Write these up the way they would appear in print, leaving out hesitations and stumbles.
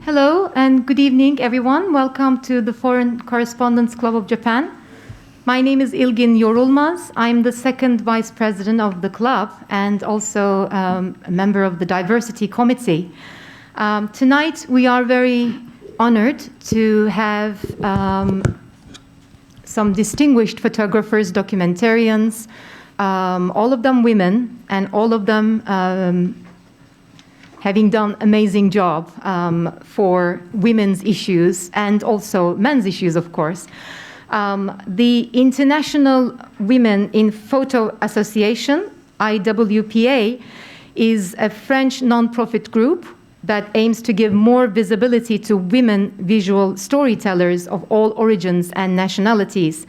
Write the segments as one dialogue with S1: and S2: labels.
S1: Hello and good evening, everyone. Welcome to the Foreign Correspondence Club of Japan. My name is Ilgin Yorulmaz. I'm the second vice president of the club and also a member of the diversity committee. Tonight, we are very honored to have some distinguished photographers, documentarians, all of them women, and all of them having done amazing job for women's issues and also men's issues, of course. The International Women in Photo Association, IWPA, is a French non-profit group that aims to give more visibility to women visual storytellers of all origins and nationalities.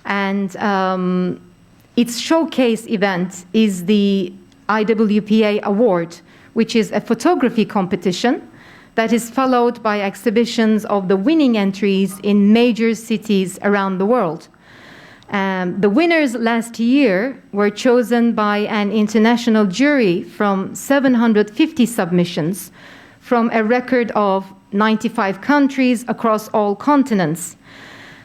S1: And its showcase event is the IWPA Award, which is a photography competition that is followed by exhibitions of the winning entries in major cities around the world. The winners last year were chosen by an international jury from 750 submissions from a record of 95 countries across all continents.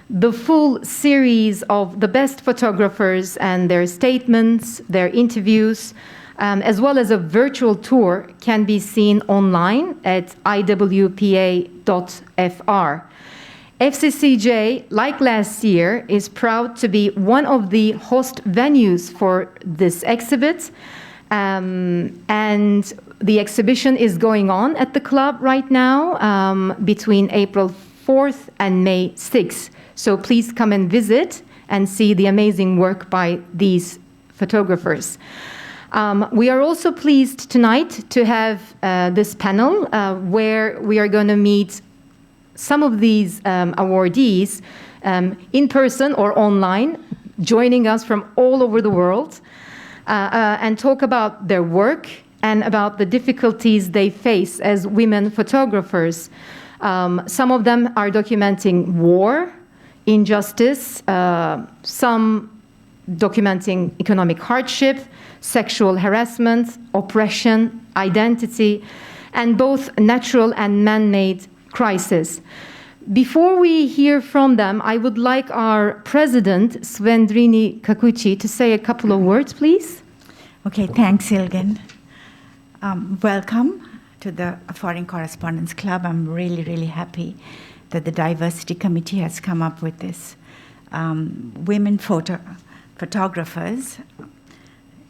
S1: The full series of the best photographers and their statements, their interviews, as well as a virtual tour can be seen online at iwpa.fr. FCCJ, like last year, is proud to be one of the host venues for this exhibit. And the exhibition is going on at the club right now between April 4th and May 6th. So please come and visit and see the amazing work by these photographers. We are also pleased tonight to have this panel where we are going to meet some of these awardees in person or online, joining us from all over the world, and talk about their work and about the difficulties they face as women photographers. Some of them are documenting war, injustice, some documenting economic hardship, sexual harassment, oppression, identity, and both natural and man-made crisis. Before we hear from them, I would like our president, Svendrini Kakuchi, to say a couple of words, please.
S2: Okay, thanks, Ilgen. Welcome to the Foreign Correspondence Club. I'm really, really happy that the Diversity Committee has come up with this. Women photographers.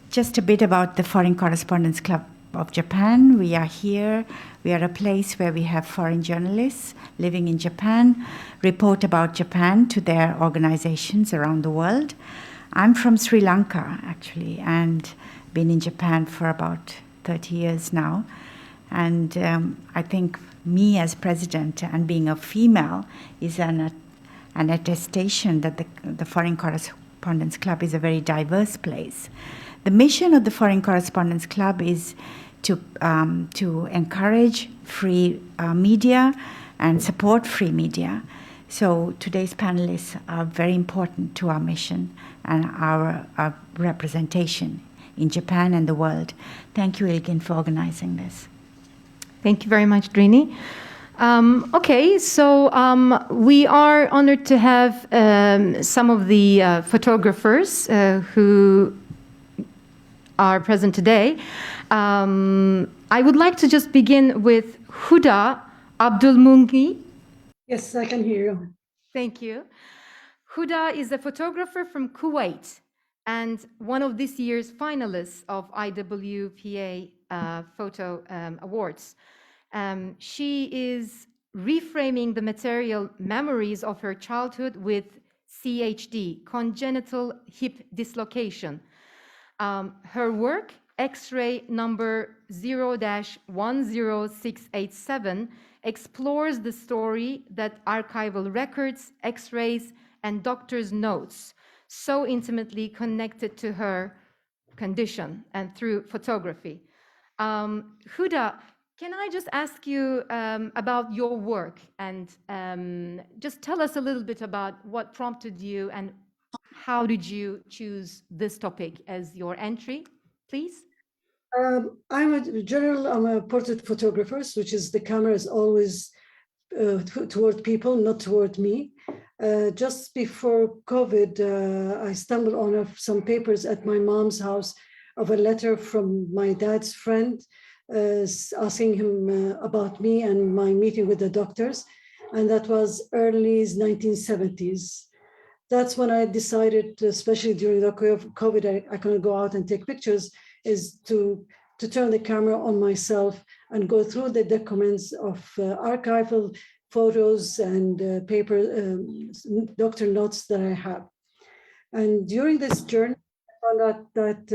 S2: Just a bit about the Foreign Correspondence Club of Japan. We are here. We are a place where we have foreign journalists living in Japan report about Japan to their organizations around the world. I'm from Sri Lanka, actually, and been in Japan for about 30 years now. And I think me as president and being a female is an attestation that the Foreign Correspondence Club is a very diverse place. The mission of the Foreign Correspondence Club is to encourage free media and support free media. So today's panelists are very important to our mission and our representation in Japan and the world. Thank you, Ilgin, for organizing this.
S1: Thank you very much, Drini. Okay, so we are honored to have some of the photographers who are present today. I would like to just begin with Huda Abdulmughni.
S3: Yes, I can hear you.
S1: Thank you. Huda is a photographer from Kuwait and one of this year's finalists of IWPA Photo Awards. She is reframing the material memories of her childhood with CHD, congenital hip dislocation. Her work, X-ray number 0-10687, explores the story that archival records, X-rays, and doctors' notes so intimately connected to her condition and through photography. Huda, can I just ask you about your work and just tell us a little bit about what prompted you and how did you choose this topic as your entry, please?
S3: I'm a portrait photographer, which is the camera is always toward people, not toward me. Just before COVID, I stumbled on some papers at my mom's house of a letter from my dad's friend asking him about me and my meeting with the doctors. And that was early 1970s. That's when I decided, especially during the COVID, I couldn't go out and take pictures, is to turn the camera on myself and go through the documents of archival photos and paper doctor notes that I have. And during this journey, I found out that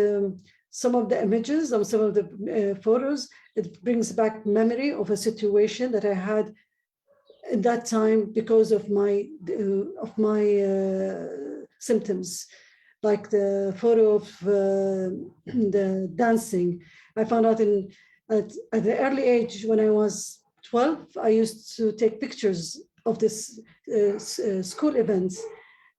S3: some of the images, or some of the photos, it brings back memory of a situation that I had at that time because of my symptoms, like the photo of the dancing. I found out at the early age when I was 12, I used to take pictures of this school events.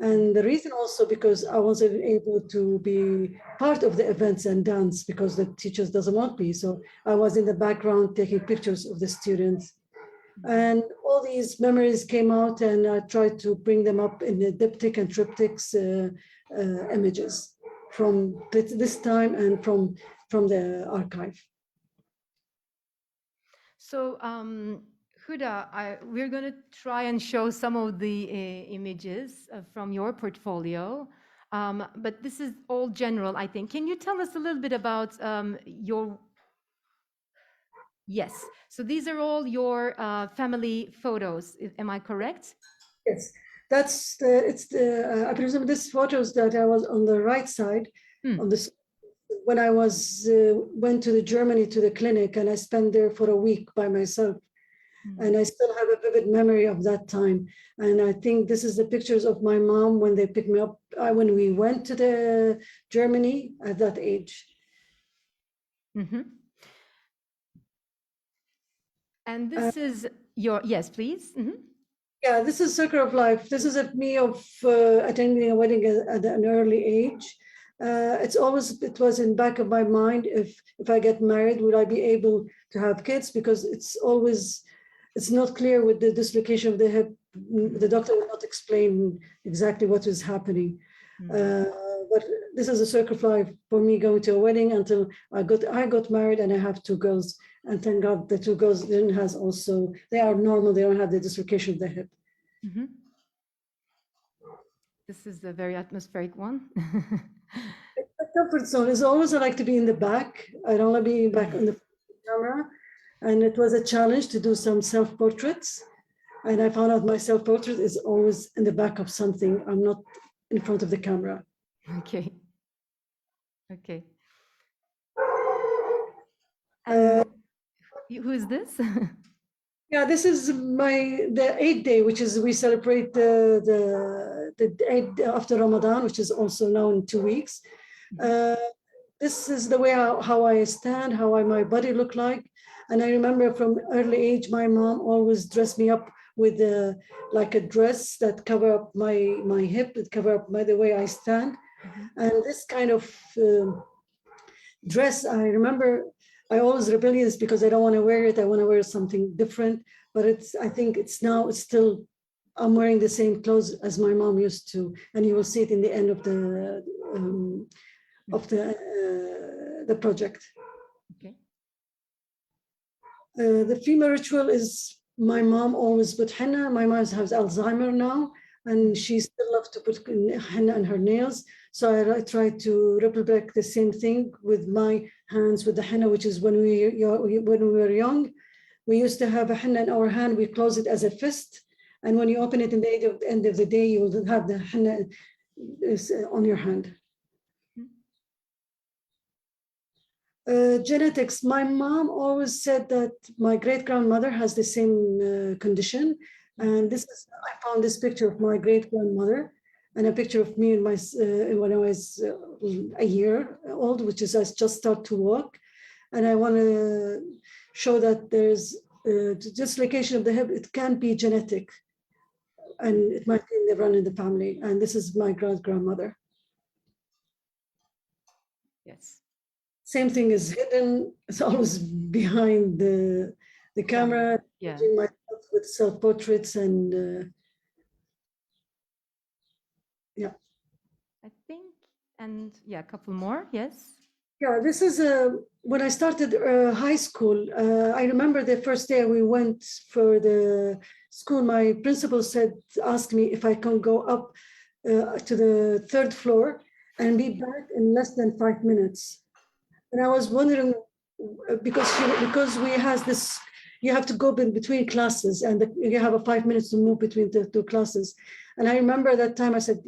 S3: And the reason also because I wasn't able to be part of the events and dance because the teachers doesn't want me. So I was in the background taking pictures of the students. And all these memories came out, and I tried to bring them up in the diptych and triptychs images from this time and from the archive.
S1: So, Huda, we're going to try and show some of the images from your portfolio, but this is all general, I think. Can you tell us a little bit about your... Yes, so these are all your family photos, am I correct?
S3: Yes, I presume these photos that I was on the right side, on this, when I went to Germany to the clinic, and I spent there for a week by myself. And I still have a vivid memory of that time. And I think this is the pictures of my mom when they picked me up, when we went to the Germany at that age.
S1: And this is your, yes, please.
S3: Yeah, this is Circle of Life. This is me of attending a wedding at an early age. It was in back of my mind, if I get married, will I be able to have kids? Because it's not clear with the dislocation of the hip. The doctor will not explain exactly what is happening. But this is a circle of life for me, going to a wedding until I got married, and I have two girls. And thank God the two girls they are normal. They don't have the dislocation of the hip.
S1: This is a very atmospheric one.
S3: The comfort zone is always, I like to be in the back. I don't want to be back on the camera. And it was a challenge to do some self-portraits. And I found out my self-portrait is always in the back of something. I'm not in front of the camera.
S1: Okay. Who is this?
S3: Yeah, this is the 8th day, which is we celebrate the 8th after Ramadan, which is also now in 2 weeks. This is the way how I stand, my body look like. And I remember from early age, my mom always dressed me up with like a dress that cover up my hip, it cover up the way I stand. And this kind of dress, I remember I always rebellious because I don't want to wear it. I want to wear something different. But I think it's still, I'm wearing the same clothes as my mom used to. And you will see it in the end of the project.
S1: Okay.
S3: The female ritual is my mom always put henna. My mom has Alzheimer now, and she still loves to put henna on her nails. So I try to replicate the same thing with my hands with the henna, which is when we were young, we used to have a henna in our hand. We close it as a fist, and when you open it in the end of the day, you will have the henna on your hand. Genetics. My mom always said that my great-grandmother has the same condition. And I found this picture of my great-grandmother and a picture of me when I was a year old, which is I just start to walk. And I want to show that there's dislocation of the hip. It can be genetic, and it might be run in the family. And this is my great-grandmother.
S1: Yes.
S3: same thing is hidden. It's always behind the camera.
S1: Yeah.
S3: Doing myself with self-portraits and yeah.
S1: I think, and yeah, a couple more, yes.
S3: Yeah, this is when I started high school. I remember the first day we went for the school. My principal asked me if I can go up to the third floor and be back in less than 5 minutes. And I was wondering because we has this, you have to go in between classes, and you have a 5 minutes to move between the two classes. And I remember that time I said,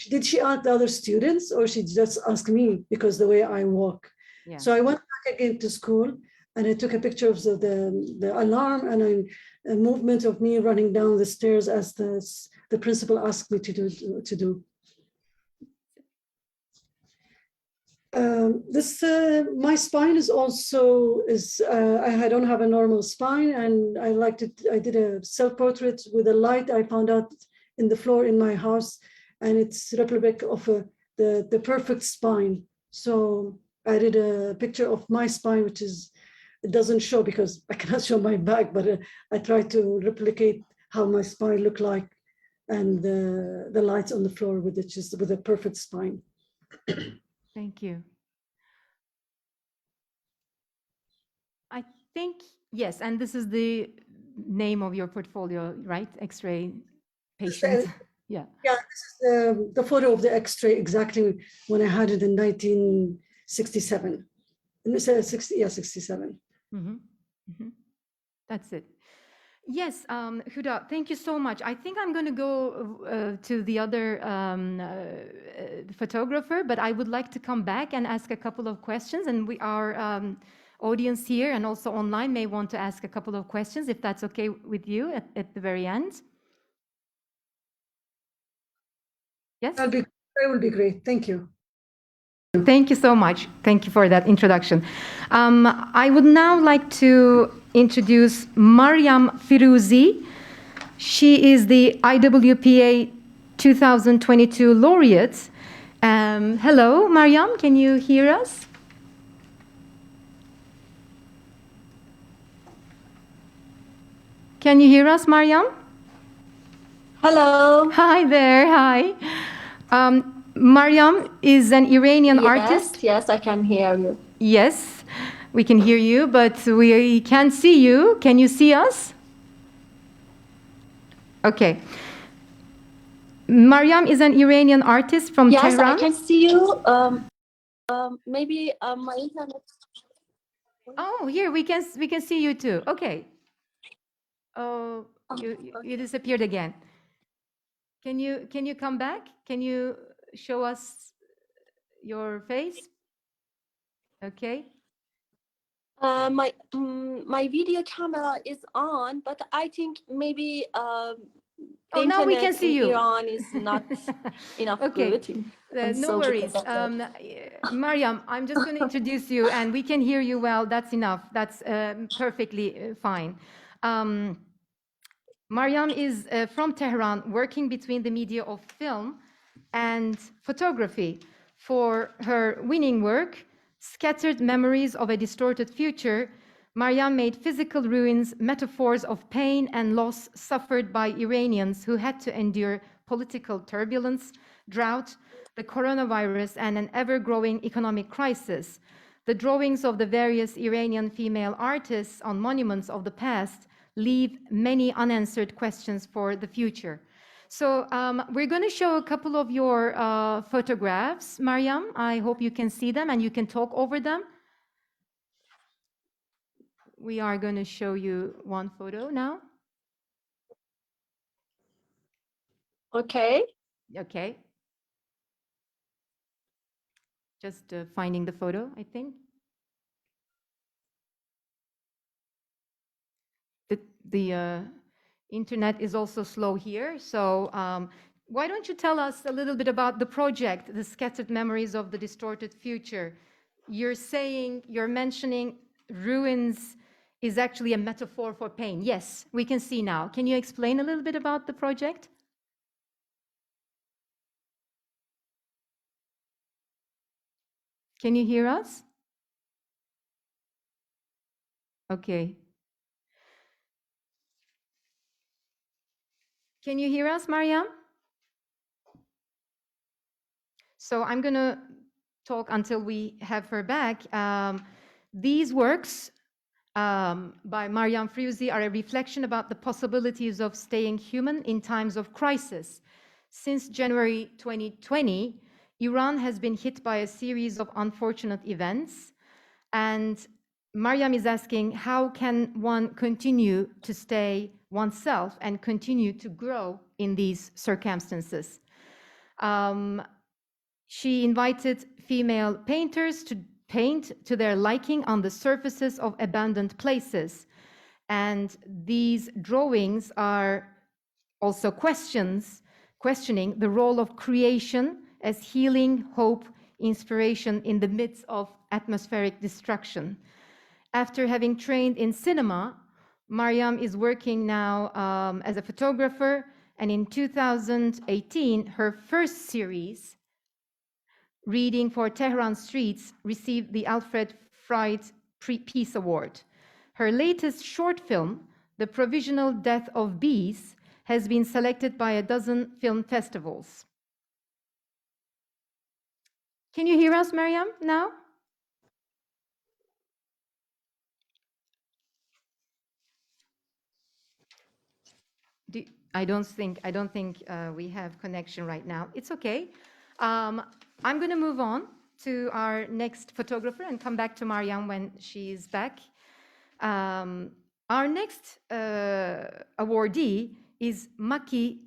S3: did she ask the other students or she just asked me because the way I walk?
S1: Yeah.
S3: So I went back again to school and I took a picture of the alarm and a movement of me running down the stairs as the principal asked me to do. My spine is also I don't have a normal spine, and I did a self-portrait with a light I found out in the floor in my house, and it's replica of the perfect spine. So I did a picture of my spine, which it doesn't show because I cannot show my back, but I tried to replicate how my spine looked like, and the lights on the floor with a perfect spine.
S1: Thank you. I think, yes, and this is the name of your portfolio, right? X-ray patient. Yeah.
S3: Yeah, this is the photo of the X-ray exactly when I had it in 1967. 67.
S1: Mm-hmm. Mm-hmm. That's it. Yes, Huda, thank you so much. I think I'm going to go to the other photographer, but I would like to come back and ask a couple of questions. And our audience here and also online may want to ask a couple of questions, if that's okay with you at the very end. Yes?
S3: That will be great. Thank you.
S1: Thank you so much. Thank you for that introduction. I would now like to introduce Maryam Firozi. She is the IWPA 2022 laureate. Hello, Maryam, can you hear us? Can you hear us, Maryam?
S4: Hello.
S1: Hi there, hi. Maryam is an Iranian artist.
S4: Yes, I can hear you.
S1: Yes, we can hear you, but we can't see you. Can you see us? Okay. Maryam is an Iranian artist from Tehran.
S4: Yes, I can see you. Maybe my internet.
S1: Oh, here we can see you too. Okay. Oh, you disappeared again. Can you come back? Can you show us your face? Okay.
S4: My video camera is on, but I think maybe
S1: Oh, now we can see you.
S4: Iran is not enough
S1: okay.
S4: good.
S1: No worries. Maryam, I'm just going to introduce you, and we can hear you well. That's enough. That's perfectly fine. Maryam is from Tehran, working between the media of film and photography for her winning work, Scattered Memories of a Distorted Future. Maryam made physical ruins metaphors of pain and loss suffered by Iranians who had to endure political turbulence, drought, the coronavirus, and an ever-growing economic crisis. The drawings of the various Iranian female artists on monuments of the past leave many unanswered questions for the future. So we're going to show a couple of your photographs, Maryam. I hope you can see them and you can talk over them. We are going to show you one photo now.
S4: Okay.
S1: Okay. Just finding the photo, I think. The internet is also slow here, so why don't you tell us a little bit about the project, the Scattered Memories of the Distorted Future? You're mentioning ruins is actually a metaphor for pain. Yes, we can see now. Can you explain a little bit about the project? Can you hear us? Okay. Can you hear us, Maryam? So I'm going to talk until we have her back. These works by Maryam Firozi are a reflection about the possibilities of staying human in times of crisis. Since January 2020, Iran has been hit by a series of unfortunate events, and Maryam is asking, how can one continue to stay oneself and continue to grow in these circumstances? She invited female painters to paint to their liking on the surfaces of abandoned places. And these drawings are also questioning the role of creation as healing, hope, inspiration in the midst of atmospheric destruction. After having trained in cinema, Maryam is working now as a photographer, and in 2018, her first series, Reading for Tehran Streets, received the Alfred Fried Peace Award. Her latest short film, The Provisional Death of Bees, has been selected by a dozen film festivals. Can you hear us, Maryam, now? I don't think we have connection right now. It's okay. I'm going to move on to our next photographer and come back to Maryam when she's back. Our next awardee is Maki.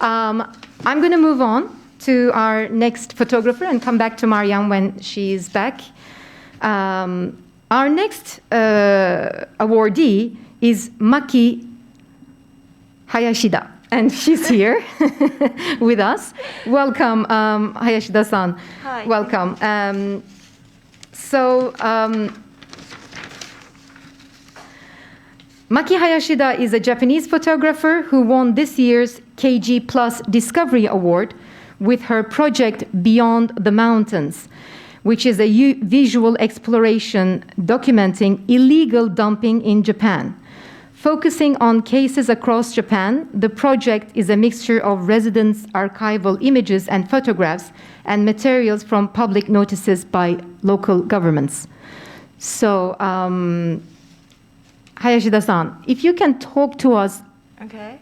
S1: I'm going to move on to our next photographer and come back to Maryam when she's back. Our next awardee is Maki Hayashida, and she's here with us. Welcome, Hayashida-san.
S5: Hi.
S1: Welcome. Maki Hayashida is a Japanese photographer who won this year's KG Plus Discovery Award with her project Beyond the Mountains, which is a visual exploration documenting illegal dumping in Japan. Focusing on cases across Japan, the project is a mixture of residents' archival images and photographs and materials from public notices by local governments. So, Hayashida-san, if you can talk to us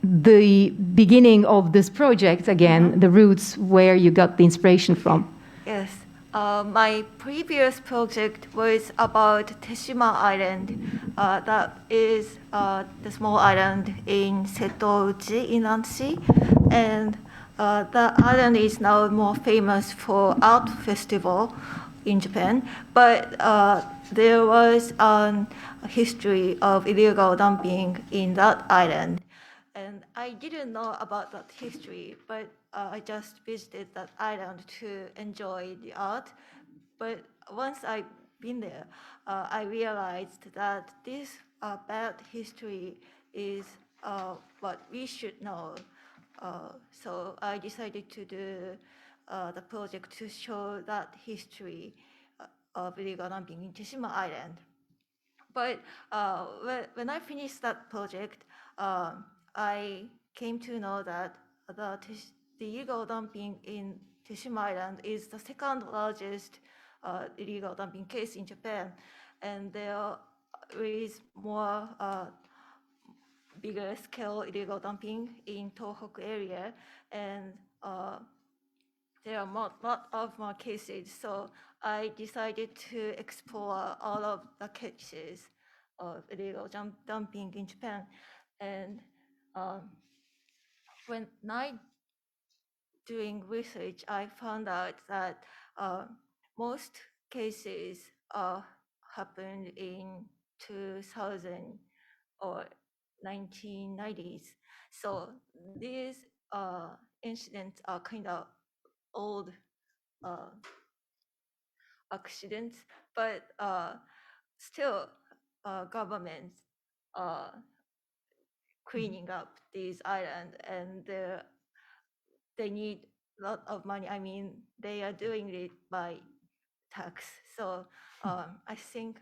S1: the beginning of this project again, the roots where you got the inspiration from.
S5: Yes. My previous project was about Teshima Island. That is the small island in Seto-uchi, Inland Sea. And the island is now more famous for art festival in Japan. But there was a history of illegal dumping in that island. And I didn't know about that history, but I just visited that island to enjoy the art. But once I've been there, I realized that this bad history is what we should know. So I decided to do the project to show that history of illegal dumping in Teshima Island. But when I finished that project, I came to know that the illegal dumping in Teshima Island is the second largest illegal dumping case in Japan, and there is more bigger scale illegal dumping in Tohoku area, and there are lot of more cases. So I decided to explore all of the cases of illegal dumping in Japan. And when I doing research, I found out that most cases happened in 2000 or 1990s. So these incidents are kind of old accidents, but still governments cleaning up these islands, and they need a lot of money. I mean, they are doing it by tax. So I think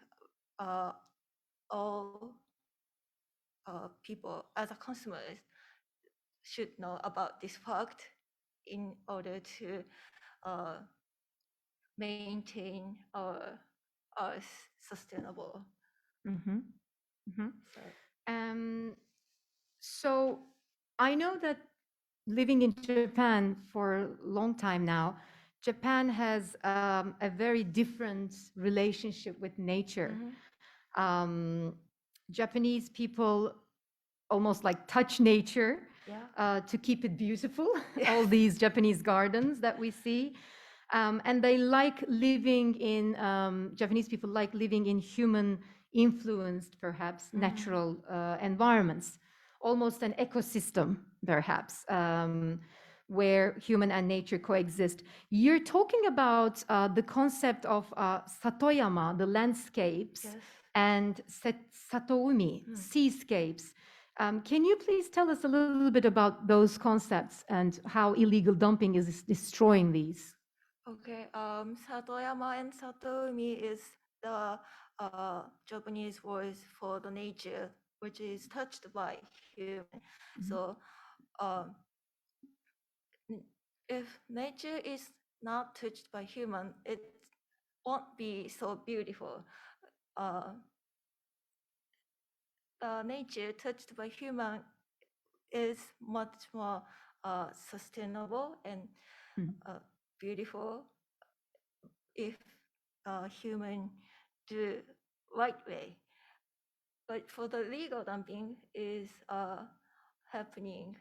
S5: all people as a consumers should know about this fact in order to maintain our Earth sustainable.
S1: Mhm. Mhm.
S5: So,
S1: So I know that living in Japan for a long time now, Japan has a very different relationship with nature. Japanese people almost like touch nature to keep it beautiful. All these Japanese gardens that we see. And they like living in, Japanese people like living in human influenced, perhaps, natural environments, almost an ecosystem, perhaps, where human and nature coexist. You're talking about the concept of Satoyama, the landscapes, and Satoumi, seascapes. Can you please tell us a little bit about those concepts and how illegal dumping is destroying these?
S5: Okay, Satoyama and Satoumi is the Japanese word for the nature, which is touched by human. So, if nature is not touched by human, it won't be so beautiful. Nature touched by human is much more sustainable and beautiful if human do right way. But for the legal dumping is happening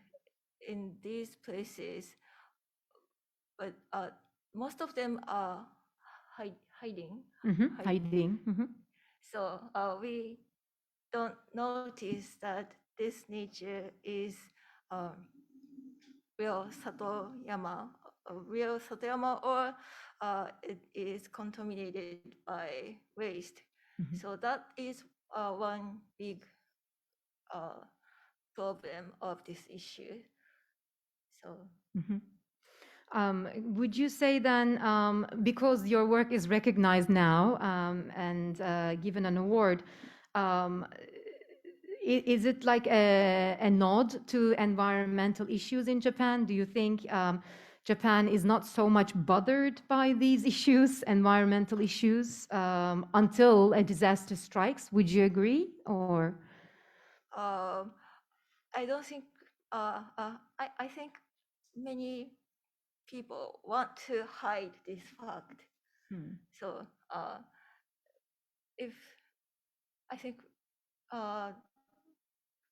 S5: in these places, but most of them are hiding.
S1: Hiding.
S5: So we don't notice that this nature is real Satoyama, or it is contaminated by waste. So that is one big problem of this issue. So.
S1: Would you say then, because your work is recognized now and given an award, is it like a nod to environmental issues in Japan? Do you think Japan is not so much bothered by these issues, environmental issues, until a disaster strikes? Would you agree, or?
S5: I don't think. I think many people want to hide this fact. So if I think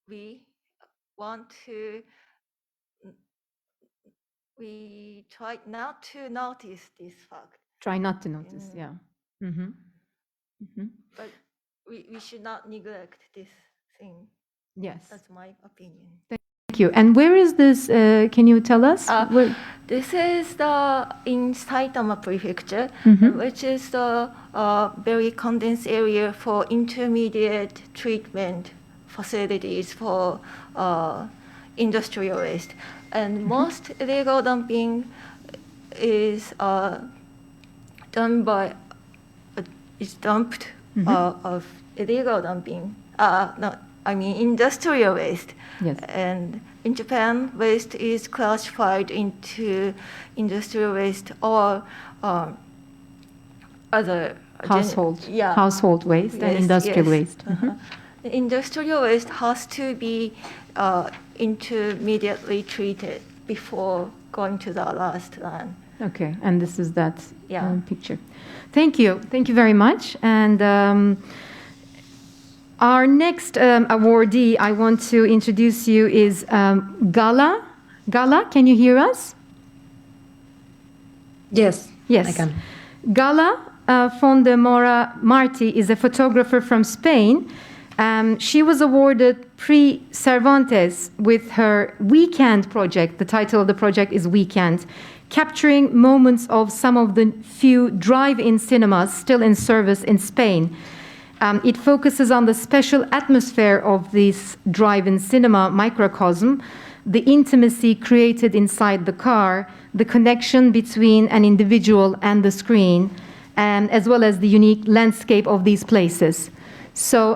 S5: we want to, we try not to notice this fact.
S1: Try not to notice, yeah.
S5: But we should not neglect this thing.
S1: Yes.
S5: That's my opinion.
S1: Thank you. And where is this? Can you tell us?
S5: This is in Saitama Prefecture, which is the very condensed area for intermediate treatment facilities for industrial waste. And most illegal dumping is done by, is dumped of illegal dumping. Industrial waste.
S1: Yes.
S5: And in Japan, waste is classified into industrial waste or other
S1: household waste and industrial waste.
S5: The industrial waste has to be intermediately treated before going to the last land.
S1: Okay, and this is that picture. Thank you. Thank you very much. And our next awardee I want to introduce you is Gala. Gala, can you hear us?
S6: Yes,
S1: yes,
S6: I can.
S1: Gala Fondamora Marti is a photographer from Spain. She was awarded Prix Cervantes with her Weekend project. The title of the project is Weekend, capturing moments of some of the few drive-in cinemas still in service in Spain. It focuses on the special atmosphere of this drive-in cinema microcosm, the intimacy created inside the car, the connection between an individual and the screen, and as well as the unique landscape of these places. So,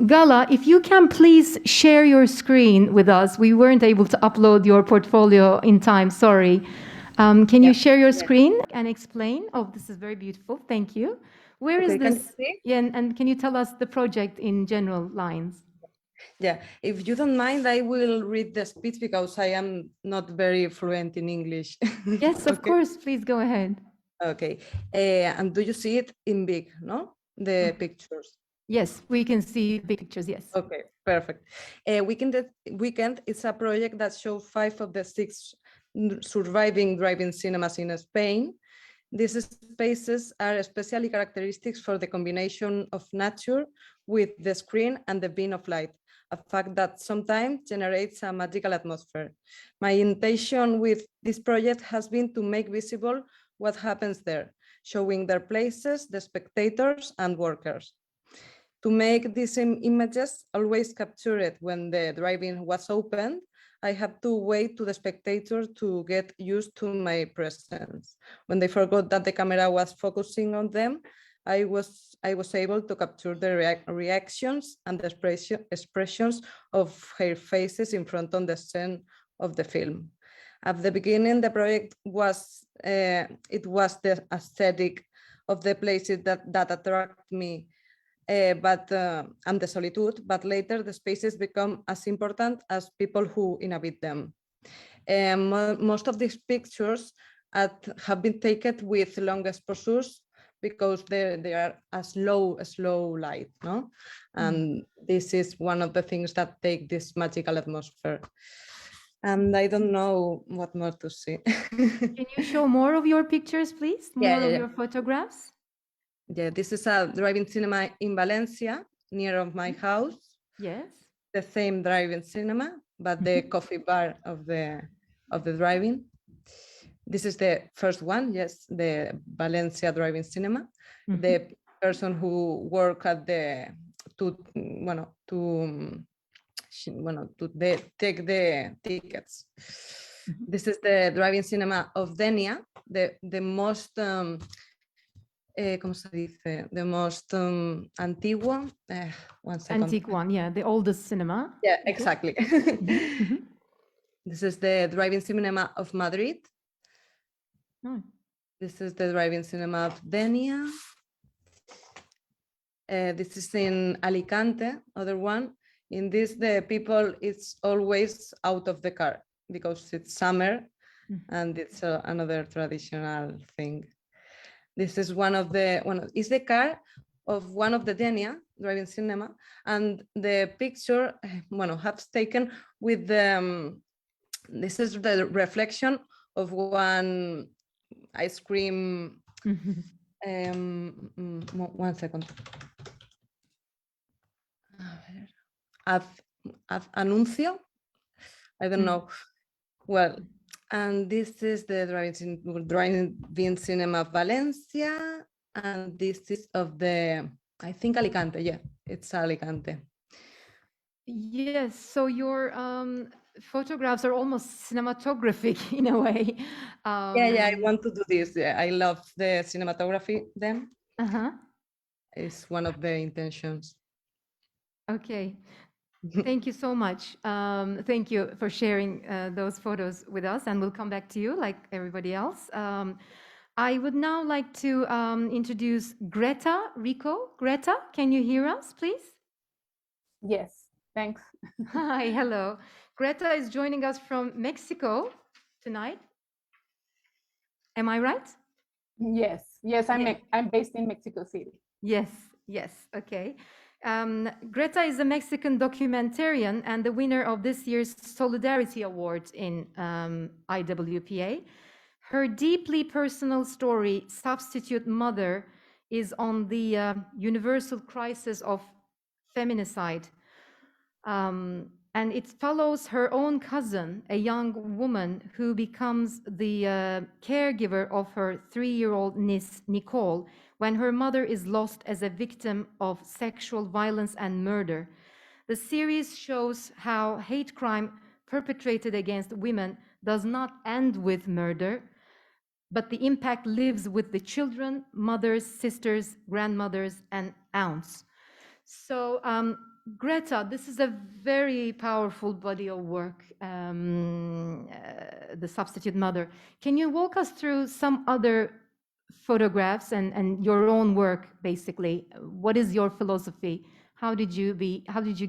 S1: Gala, if you can please share your screen with us. We weren't able to upload your portfolio in time, sorry. Can you share your screen and explain? Oh, this is very beautiful, thank you. Where is
S6: Okay, can you
S1: this?
S6: see?
S1: Yeah, and can you tell us the project in general lines?
S6: Yeah, if you don't mind, I will read the speech because I am not very fluent in English.
S1: Yes, of
S6: Okay.
S1: course, please go ahead.
S6: Okay, and do you see it in big, no? The pictures.
S1: Yes, we can see big pictures, yes.
S6: Okay, perfect. Weekend is a project that shows 5 of the 6 surviving drive-in cinemas in Spain. These spaces are especially characteristics for the combination of nature with the screen and the beam of light, a fact that sometimes generates a magical atmosphere. My intention with this project has been to make visible what happens there, showing their places, the spectators and workers. To make these images always captured when the drive-in was opened, I have to wait to the spectators to get used to my presence. When they forgot that the camera was focusing on them, I was able to capture the reactions and the expressions of their faces in front of the scene of the film. At the beginning, the project was it was the aesthetic of the places that attract me, and the solitude, but later the spaces become as important as people who inhabit them. Most of these pictures have been taken with long exposures because they are a slow light, no? And this is one of the things that take this magical atmosphere. And I don't know what more to say.
S1: Can you show more of your pictures, please? More of your photographs?
S6: Yeah, this is a drive-in cinema in Valencia, near of my house.
S1: Yes.
S6: The same drive-in cinema, but the coffee bar of the drive-in. This is the first one, yes, the Valencia drive-in cinema. The person who worked at the take the tickets. This is the drive-in cinema of Denia, the most ¿cómo se dice? The most antiguo. One second.
S1: Antique one, yeah, the oldest cinema.
S6: Yeah, exactly. This is the drive-in cinema of Madrid. This is the drive-in cinema of Denia. This is in Alicante, other one. In this, the people is always out of the car because it's summer and it's another traditional thing. This is is the car of one of the Denia drive-in cinema, and the picture, has taken with the. This is the reflection of one ice cream. One second. Anuncio. I don't know. Well, and this is the drive-in cinema of Valencia, and this is of the, I think, Alicante. Yeah, it's Alicante.
S1: Yes, so your photographs are almost cinematographic in a way.
S6: Yeah, I want to do this. Yeah, I love the cinematography then. It's one of the intentions.
S1: Okay. Thank you so much. Thank you for sharing those photos with us, and we'll come back to you like everybody else. I would now like to introduce Greta Rico. Greta, can you hear us, please?
S7: Yes, thanks.
S1: Hi, hello. Greta is joining us from Mexico tonight. Am I right?
S7: Yes, I'm based in Mexico City.
S1: Yes, okay. Greta is a Mexican documentarian and the winner of this year's Solidarity Award in IWPA. Her deeply personal story, Substitute Mother, is on the universal crisis of feminicide. And it follows her own cousin, a young woman who becomes the caregiver of her 3-year-old niece, Nicole, when her mother is lost as a victim of sexual violence and murder. The series shows how hate crime perpetrated against women does not end with murder, but the impact lives with the children, mothers, sisters, grandmothers, and aunts. So, Greta, this is a very powerful body of work, the substitute mother. Can you walk us through some other photographs and your own work, basically? What is your philosophy? How did you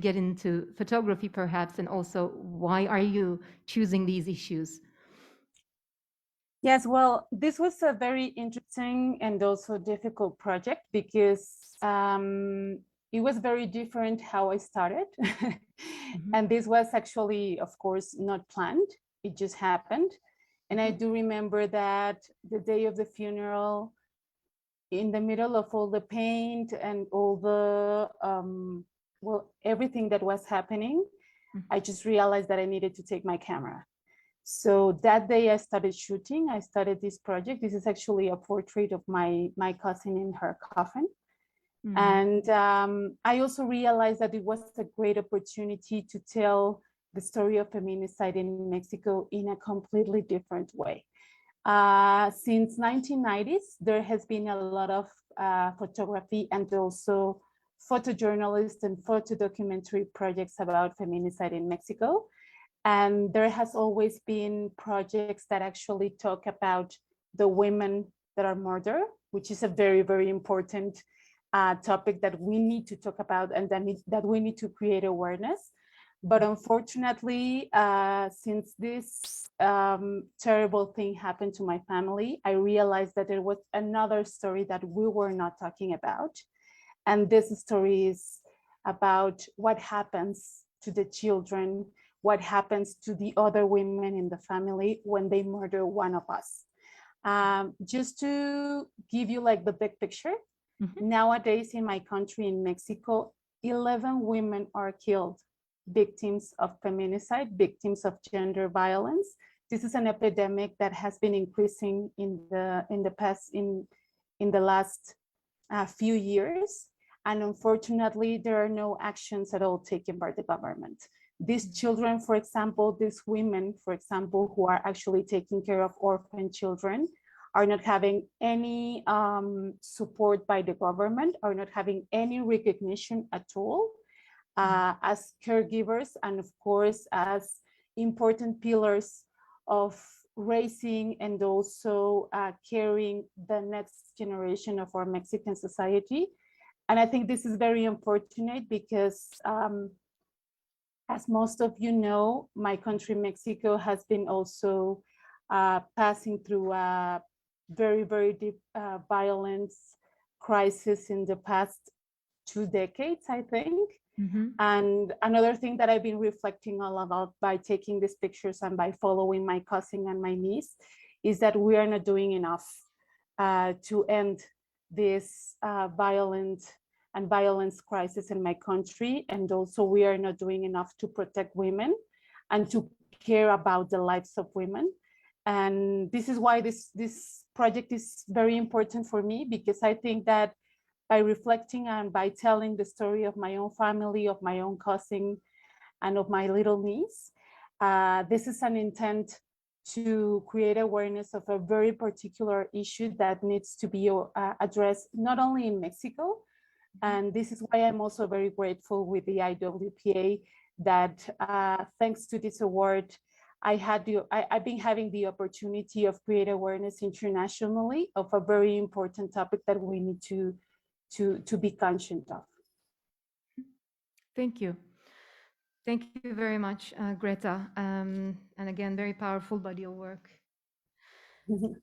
S1: get into photography, perhaps, and also why are you choosing these issues?
S7: Yes, well, this was a very interesting and also difficult project because it was very different how I started. And this was actually, of course, not planned. It just happened. And I do remember that the day of the funeral, in the middle of all the paint and all the, well, everything that was happening, I just realized that I needed to take my camera. So that day I started shooting. I started this project. This is actually a portrait of my cousin in her coffin. And I also realized that it was a great opportunity to tell the story of feminicide in Mexico in a completely different way. Since 1990s, there has been a lot of photography and also photojournalist and photo documentary projects about feminicide in Mexico. And there has always been projects that actually talk about the women that are murdered, which is a very, very important topic that we need to talk about and that we need to create awareness. But unfortunately, since this terrible thing happened to my family, I realized that there was another story that we were not talking about. And this story is about what happens to the children, what happens to the other women in the family when they murder one of us. Just to give you like the big picture, nowadays in my country, in Mexico, 11 women are killed, victims of feminicide, victims of gender violence. This is an epidemic that has been increasing in the last few years. And unfortunately, there are no actions at all taken by the government. These children, for example, these women, for example, who are actually taking care of orphan children, are not having any support by the government, are not having any recognition at all as caregivers, and of course, as important pillars of raising and also carrying the next generation of our Mexican society. And I think this is very unfortunate because as most of you know, my country, Mexico, has been also passing through a very, very deep violence crisis in the past 2 decades, I think. And another thing that I've been reflecting a lot about by taking these pictures and by following my cousin and my niece is that we are not doing enough to end this violence crisis in my country. And also we are not doing enough to protect women and to care about the lives of women. And this is why this project is very important for me, because I think that by reflecting and by telling the story of my own family, of my own cousin, and of my little niece, this is an intent to create awareness of a very particular issue that needs to be addressed not only in Mexico. And this is why I'm also very grateful with the IWPA that thanks to this award, I've been having the opportunity of create awareness internationally of a very important topic that we need to be conscious of.
S1: Thank you. Thank you very much, Greta. And again, very powerful body of work.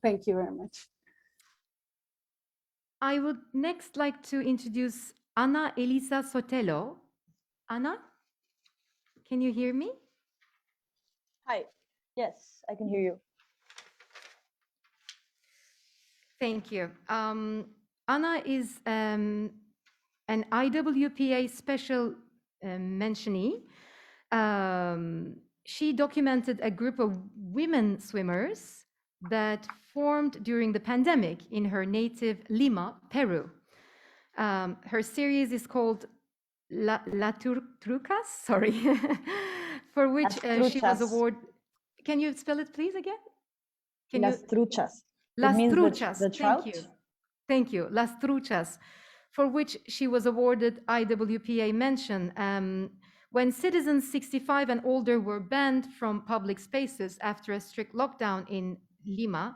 S7: Thank you very much.
S1: I would next like to introduce Ana Elisa Sotelo. Ana, can you hear me?
S8: Hi. Yes, I can hear you.
S1: Thank you. Ana is an IWPA special mentionee. She documented a group of women swimmers that formed during the pandemic in her native Lima, Peru. Her series is called Truchas, sorry, for which she was awarded. Can you spell it, please, again?
S8: Truchas. It
S1: Las
S8: means
S1: Truchas,
S8: the
S1: thank
S8: trout.
S1: you. Thank you, Las Truchas, for which she was awarded IWPA mention. When citizens 65 and older were banned from public spaces after a strict lockdown in Lima,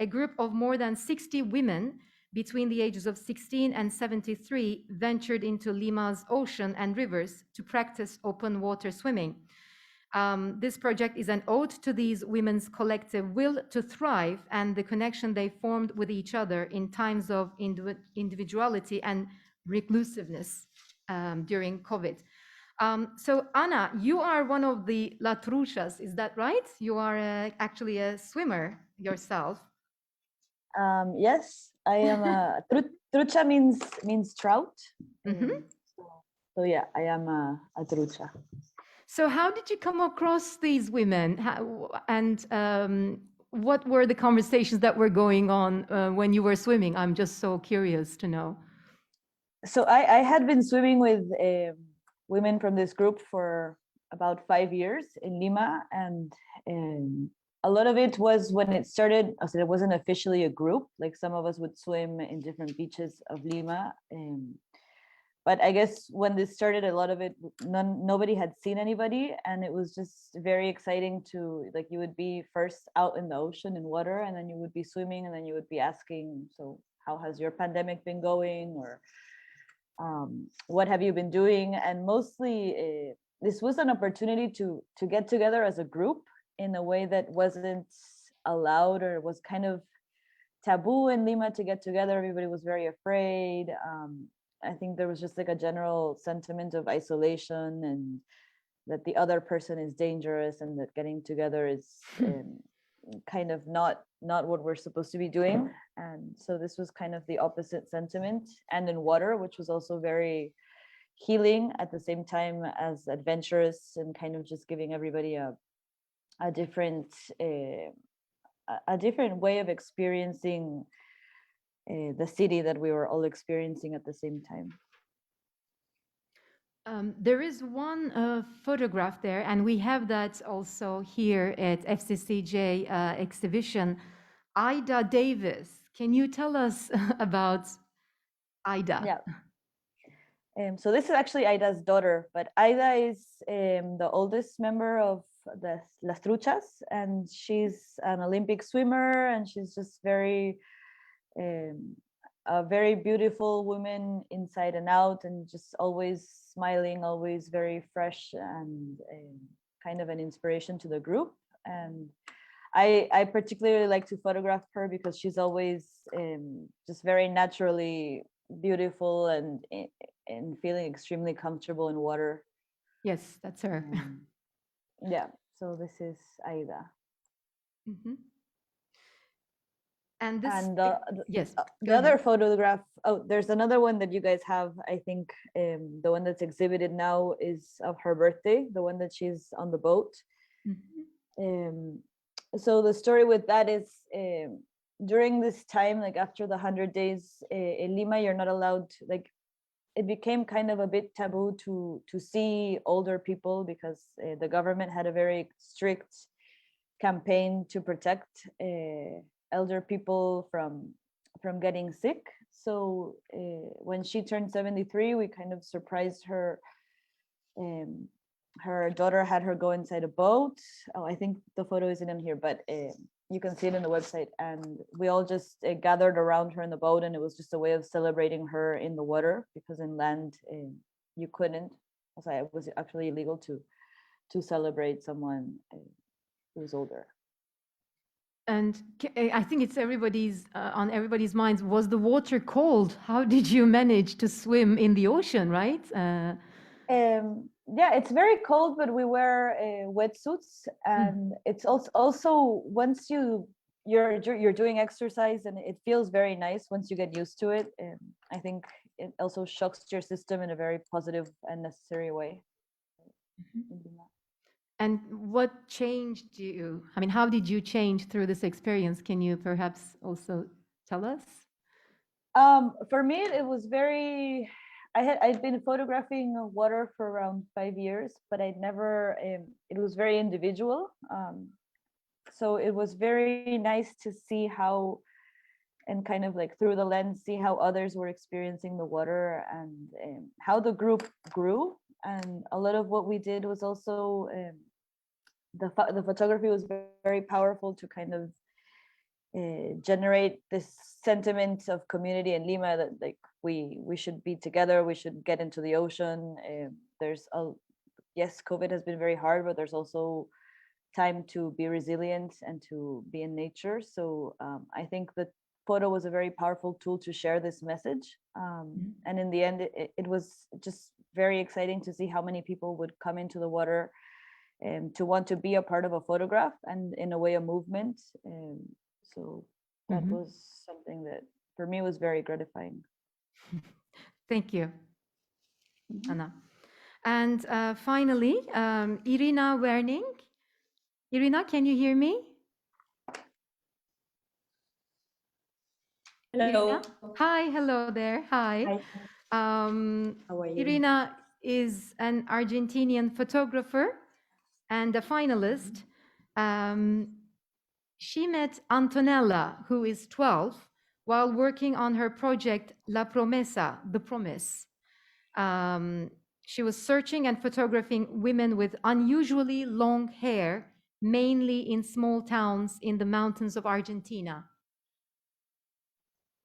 S1: a group of more than 60 women between the ages of 16 and 73 ventured into Lima's ocean and rivers to practice open water swimming. This project is an ode to these women's collective will to thrive and the connection they formed with each other in times of individuality and reclusiveness during COVID. So Anna, you are one of the La Truchas, is that right? You are actually a swimmer yourself.
S8: Yes, I am a trucha means trout.
S1: Mhm.
S8: So yeah, I am a trucha.
S1: So how did you come across these women? And what were the conversations that were going on when you were swimming? I'm just so curious to know.
S8: So I had been swimming with women from this group for about 5 years in Lima, and a lot of it was when it started. So it wasn't officially a group. Like some of us would swim in different beaches of Lima. But I guess when this started, a lot of it, nobody had seen anybody, and it was just very exciting to, like, you would be first out in the ocean in water, and then you would be swimming, and then you would be asking, so how has your pandemic been going, or what have you been doing? And mostly this was an opportunity to get together as a group in a way that wasn't allowed, or was kind of taboo in Lima to get together. Everybody was very afraid. I think there was just like a general sentiment of isolation, and that the other person is dangerous, and that getting together is kind of not what we're supposed to be doing. And so this was kind of the opposite sentiment, and in water, which was also very healing at the same time as adventurous, and kind of just giving everybody a different way of experiencing the city that we were all experiencing at the same time.
S1: There is one photograph there, and we have that also here at FCCJ exhibition. Ida Davis, can you tell us about Ida?
S8: Yeah. So this is actually Aida's daughter, but Aida is the oldest member of the Las Truchas, and she's an Olympic swimmer, and she's just a very beautiful woman inside and out, and just always smiling, always very fresh, and kind of an inspiration to the group. And I particularly like to photograph her because she's always just very naturally beautiful, and feeling extremely comfortable in water.
S1: Yes, that's her.
S8: Yeah, so this is Aida.
S1: Mm-hmm. And this,
S8: yes, the other photograph. Oh, there's another one that you guys have. I think the one that's exhibited now is of her birthday, the one that she's on the boat. Mm-hmm. So the story with that is during this time, like after the 100 days in Lima, you're not allowed, like, it became kind of a bit taboo to see older people, because the government had a very strict campaign to protect elder people from getting sick. So when she turned 73, we kind of surprised her. Her daughter had her go inside a boat. Oh, I think the photo isn't in here, but you can see it in the website. And we all just gathered around her in the boat, and it was just a way of celebrating her in the water, because in land you couldn't. Also, it was actually illegal to celebrate someone who was older.
S1: And I think it's on everybody's minds. Was the water cold? How did you manage to swim in the ocean, right?
S8: Yeah, it's very cold, but we wear wetsuits, and it's also once you're doing exercise, and it feels very nice once you get used to it. And I think it also shocks your system in a very positive and necessary way.
S1: And what changed you? I mean, how did you change through this experience? Can you perhaps also tell us?
S8: For me, it was very. I'd been photographing water for around 5 years, but I'd never. It was very individual. So it was very nice to see how and kind of like through the lens, see how others were experiencing the water and how the group grew. And a lot of what we did was also, the photography was very powerful to kind of generate this sentiment of community in Lima, that like we should be together, we should get into the ocean. Yes, COVID has been very hard, but there's also time to be resilient and to be in nature. So I think the photo was a very powerful tool to share this message. And in the end, it was just very exciting to see how many people would come into the water to want to be a part of a photograph and in a way a movement. So that was something that for me was very gratifying.
S1: Thank you, Anna. And finally, Irina Werning. Irina, can you hear me?
S9: Hello.
S1: Irina? Hi, hello there. Hi.
S9: How are you?
S1: Irina is an Argentinian photographer and a finalist. She met Antonella, who is 12, while working on her project La Promesa, The Promise. She was searching and photographing women with unusually long hair, mainly in small towns in the mountains of Argentina.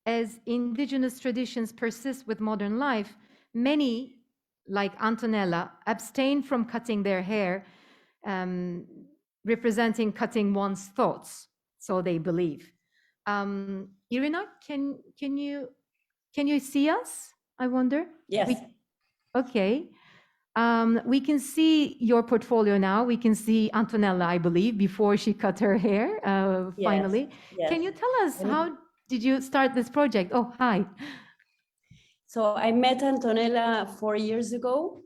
S1: As indigenous traditions persist with modern life, many, like Antonella, abstain from cutting their hair, representing cutting one's thoughts, so they believe. Irina, can you see us? I wonder.
S9: Yes.
S1: Okay. We can see your portfolio now. We can see Antonella, I believe, before she cut her hair, finally.
S9: Yes.
S1: Can you tell us how did you start this project? Oh, hi.
S9: So I met Antonella 4 years ago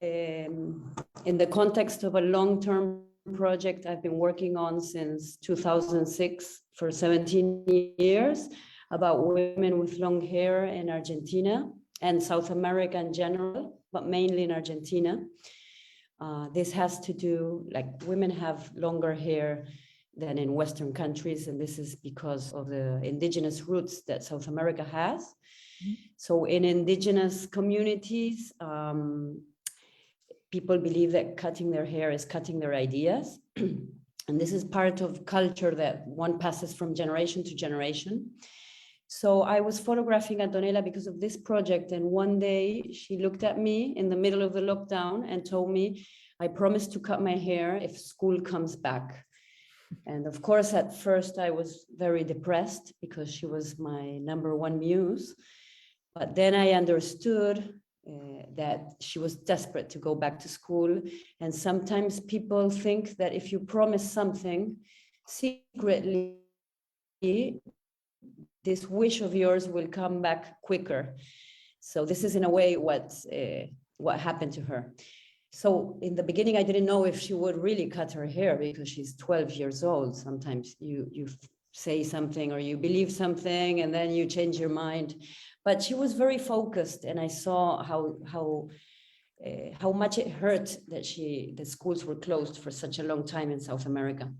S9: in the context of a long-term project I've been working on since 2006 for 17 years about women with long hair in Argentina and South America in general, but mainly in Argentina. This has to do, like, women have longer hair than in Western countries, and this is because of the indigenous roots that South America has. So in indigenous communities, people believe that cutting their hair is cutting their ideas. And this is part of culture that one passes from generation to generation. So I was photographing Antonella because of this project. And one day she looked at me in the middle of the lockdown and told me, I promise to cut my hair if school comes back. And of course, at first I was very depressed because she was my #1 muse. But then I understood that she was desperate to go back to school. And sometimes people think that if you promise something secretly, this wish of yours will come back quicker. So this is in a way what happened to her. So in the beginning, I didn't know if she would really cut her hair because she's 12 years old. Sometimes you say something or you believe something and then you change your mind. But she was very focused, and I saw how much it hurt that the schools were closed for such a long time in South America.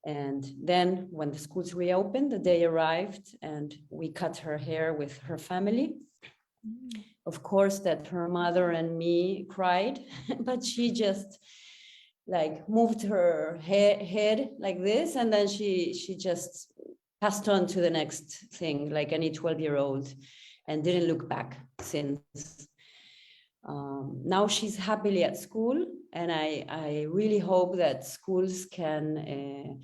S9: And then when the schools reopened, the day arrived and we cut her hair with her family. Of course, that her mother and me cried, but she just like moved her head like this, and then she just passed on to the next thing, like any 12-year-old, and didn't look back since. Now she's happily at school, and I really hope that schools can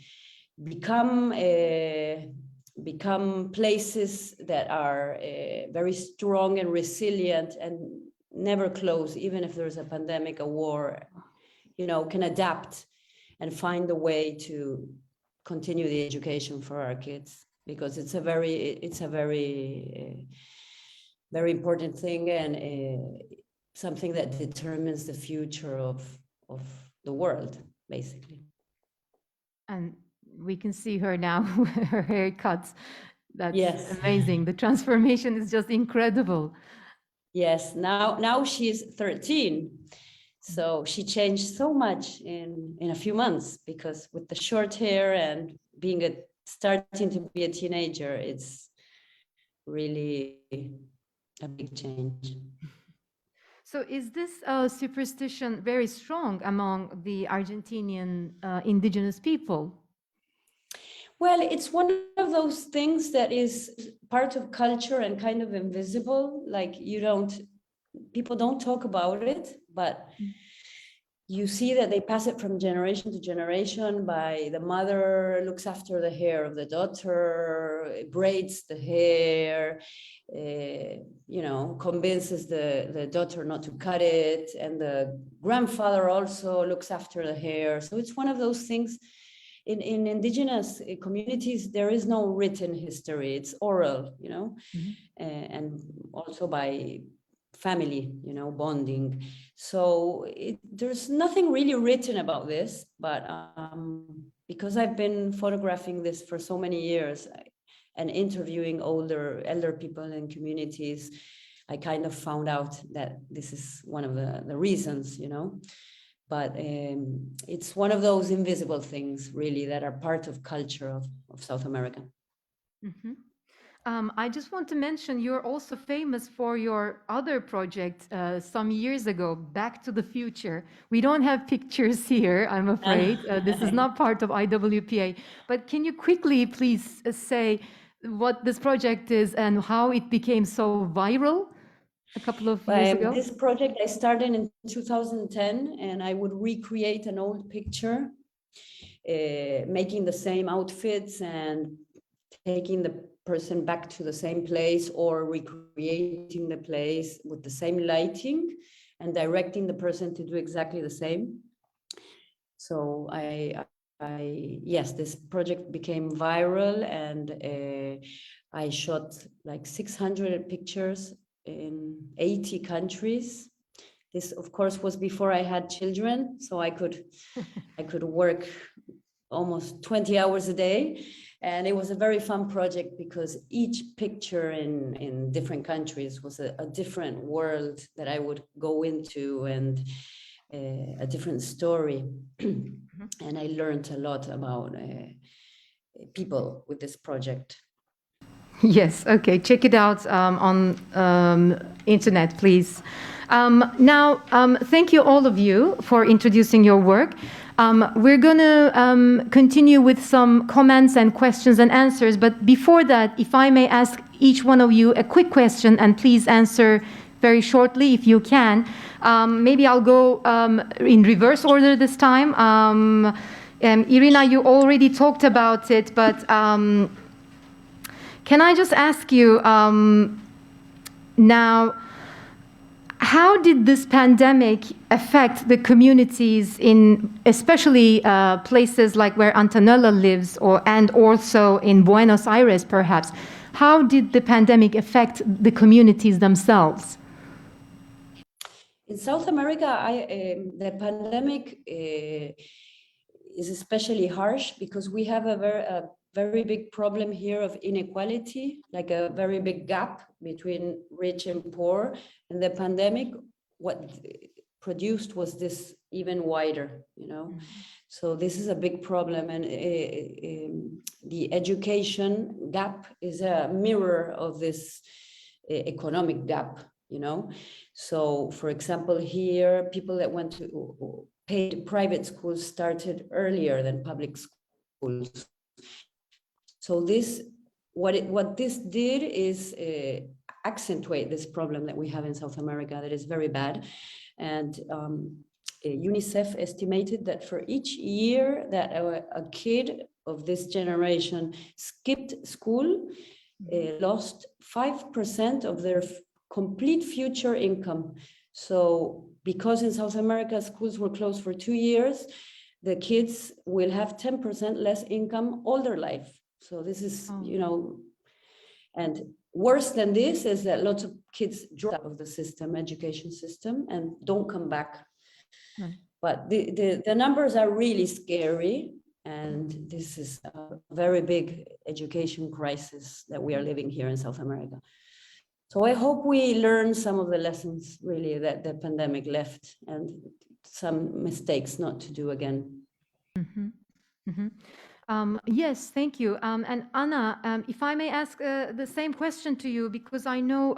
S9: become places that are very strong and resilient and never close, even if there's a pandemic, a war, can adapt and find a way to continue the education for our kids, because it's a very important thing, and something that determines the future of the world, basically.
S1: And we can see her now, her haircuts. That's
S9: yes.
S1: Amazing. The transformation is just incredible.
S9: Yes, now she's 13. So she changed so much in a few months, because with the short hair and starting to be a teenager, it's really a big change.
S1: So is this superstition very strong among the Argentinian indigenous people?
S9: Well, it's one of those things that is part of culture and kind of invisible. Like people don't talk about it, but you see that they pass it from generation to generation. By the mother looks after the hair of the daughter, braids the hair, convinces the daughter not to cut it, and the grandfather also looks after the hair. So it's one of those things. In indigenous communities, there is no written history; it's oral, and also by family, bonding. So there's nothing really written about this, but because I've been photographing this for so many years and interviewing elder people in communities, I kind of found out that this is one of the reasons, but it's one of those invisible things really that are part of culture of South America.
S1: Mm-hmm. I just want to mention you're also famous for your other project some years ago, Back to the Future. We don't have pictures here, I'm afraid. This is not part of IWPA. But can you quickly, please, say what this project is and how it became so viral a couple of years ago?
S9: This project I started in 2010, and I would recreate an old picture, making the same outfits and taking the person back to the same place or recreating the place with the same lighting and directing the person to do exactly the same. So yes, this project became viral, and I shot like 600 pictures in 80 countries. This, of course, was before I had children, so I could work almost 20 hours a day. And it was a very fun project because each picture in different countries was a different world that I would go into, and a different story. And I learned a lot about people with this project.
S1: Yes, okay, check it out on internet, please. Now, thank you all of you for introducing your work. We're going to continue with some comments and questions and answers, but before that, if I may ask each one of you a quick question, and please answer very shortly if you can. Maybe I'll go in reverse order this time. Irina, you already talked about it, but can I just ask you now, how did this pandemic affect the communities in especially places like where Antonella lives, and also in Buenos Aires, perhaps? How did the pandemic affect the communities themselves?
S9: In South America, the pandemic is especially harsh because we have a very big problem here of inequality, like a very big gap between rich and poor. And the pandemic, what produced was this even wider, So this is a big problem. And the education gap is a mirror of this economic gap, So, for example, here, people that went to paid private schools started earlier than public schools. So what this did is accentuate this problem that we have in South America that is very bad. And UNICEF estimated that for each year that a kid of this generation skipped school, lost 5% of their complete future income. So because in South America, schools were closed for 2 years, the kids will have 10% less income all their life. So this is, and worse than this is that lots of kids drop out of the education system, and don't come back. Right. But the numbers are really scary. And this is a very big education crisis that we are living here in South America. So I hope we learn some of the lessons really that the pandemic left, and some mistakes not to do again.
S1: Mm-hmm. Mm-hmm. Yes, thank you. And Anna, if I may ask the same question to you, because I know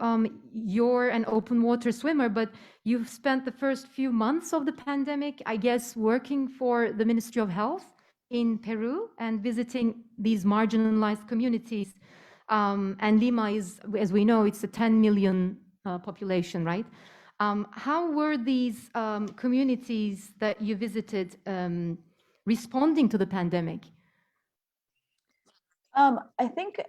S1: you're an open water swimmer, but you've spent the first few months of the pandemic, I guess, working for the Ministry of Health in Peru and visiting these marginalized communities. And Lima is, as we know, it's a 10 million population, right? How were these communities that you visited responding to the pandemic?
S8: I think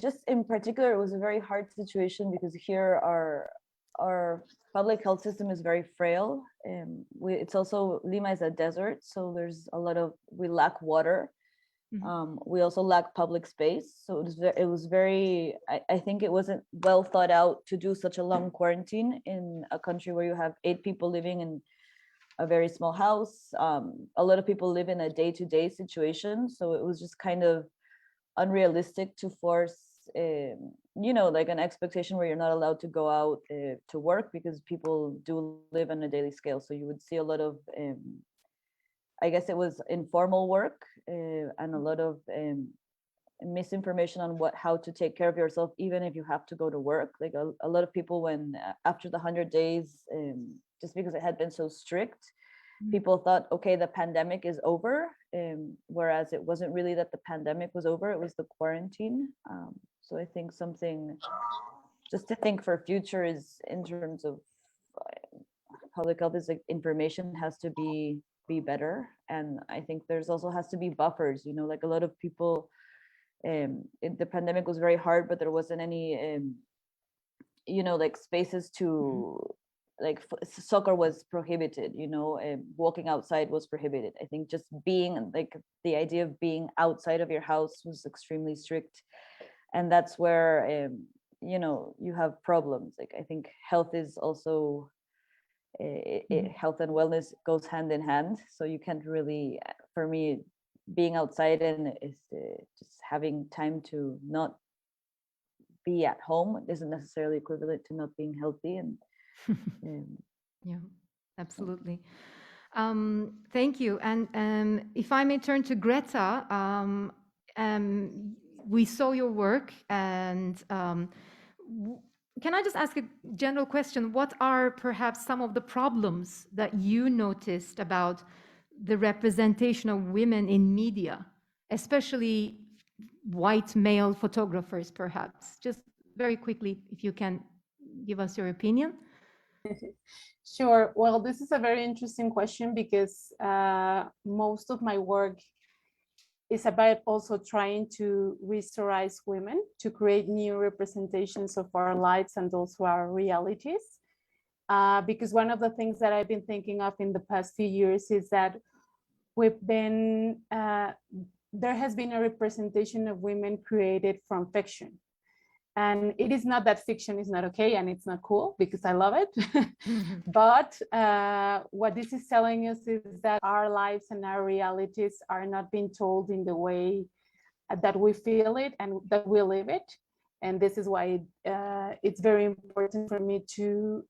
S8: just in particular, it was a very hard situation because here our public health system is very frail. It's also, Lima is a desert, so there's a lot of, we lack water. We also lack public space. So it was very, I think it wasn't well thought out to do such a long quarantine in a country where you have 8 people living in a very small house. A lot of people live in a day-to-day situation. So it was just kind of unrealistic to force, like an expectation where you're not allowed to go out to work, because people do live on a daily scale. So you would see a lot of, I guess it was informal work and a lot of misinformation on how to take care of yourself, even if you have to go to work. Like a lot of people, when after the 100 days, just because it had been so strict, people thought, okay, the pandemic is over, whereas it wasn't really that the pandemic was over, it was the quarantine. So I think something just to think for future is, in terms of public health, is like information has to be better. And I think there's also has to be buffers, like a lot of people, the pandemic was very hard, but there wasn't any, like spaces to, like soccer was prohibited, walking outside was prohibited. I think just being, like, the idea of being outside of your house was extremely strict. And that's where, you have problems. Like, I think health is also, health and wellness goes hand in hand. So you can't really, for me, being outside and is just having time to not be at home isn't necessarily equivalent to not being healthy. And
S1: yeah, absolutely. Thank you. And if I may turn to Greta, we saw your work, and can I just ask a general question? What are perhaps some of the problems that you noticed about the representation of women in media, especially white male photographers, perhaps? Just very quickly, if you can give us your opinion.
S7: Sure. Well, this is a very interesting question because most of my work is about also trying to rasterize women, to create new representations of our lives and also our realities. Because one of the things that I've been thinking of in the past few years is that there has been a representation of women created from fiction. And it is not that fiction is not okay and it's not cool, because I love it. But what this is telling us is that our lives and our realities are not being told in the way that we feel it and that we live it. And this is why it's very important for me to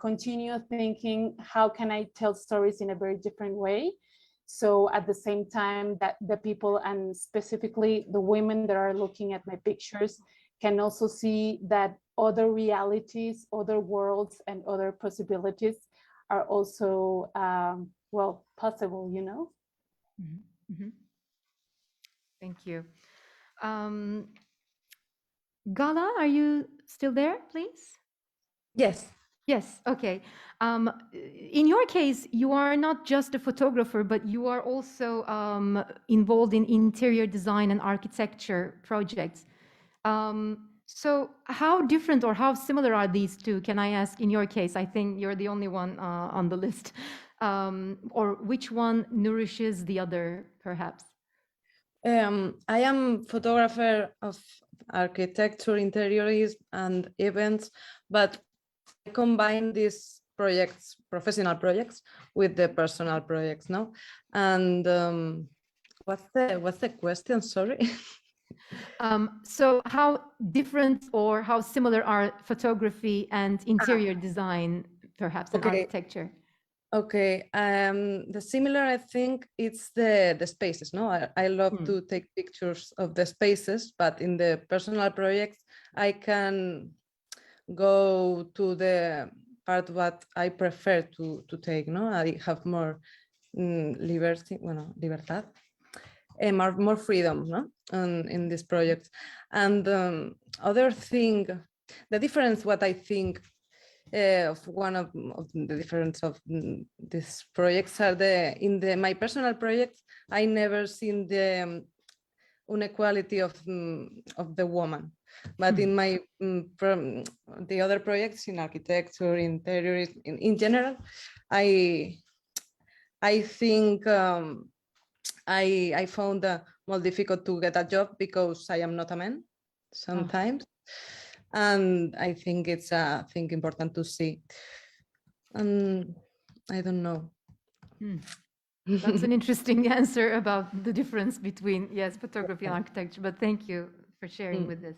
S7: continue thinking, how can I tell stories in a very different way? So at the same time that the people, and specifically the women that are looking at my pictures, can also see that other realities, other worlds, and other possibilities are also, possible,
S1: Thank you. Gala, are you still there, please?
S6: Yes.
S1: Yes, okay. In your case, you are not just a photographer, but you are also involved in interior design and architecture projects. So how different or how similar are these two? Can I ask, in your case? I think you're the only one on the list. Or which one nourishes the other, perhaps?
S6: I am photographer of architecture, interiorism, and events, but I combine these projects, professional projects, with the personal projects, no? And what's the question? Sorry.
S1: So how different or how similar are photography and interior design, perhaps, and architecture?
S6: Okay, the similar, I think it's the spaces. No, I love to take pictures of the spaces, but in the personal projects, I can go to the part what I prefer to take. No, I have more liberty, bueno, libertad, more freedom, no, in this project. And other thing, the difference, what I think of one of the difference of these projects are my personal projects, I never seen the inequality of the woman, but in my the other projects in architecture, interior, in general, I think I found more difficult to get a job because I am not a man sometimes. And I think it's a thing important to see. And I don't know.
S1: That's an interesting answer about the difference between, yes, photography and architecture, but thank you for sharing with this.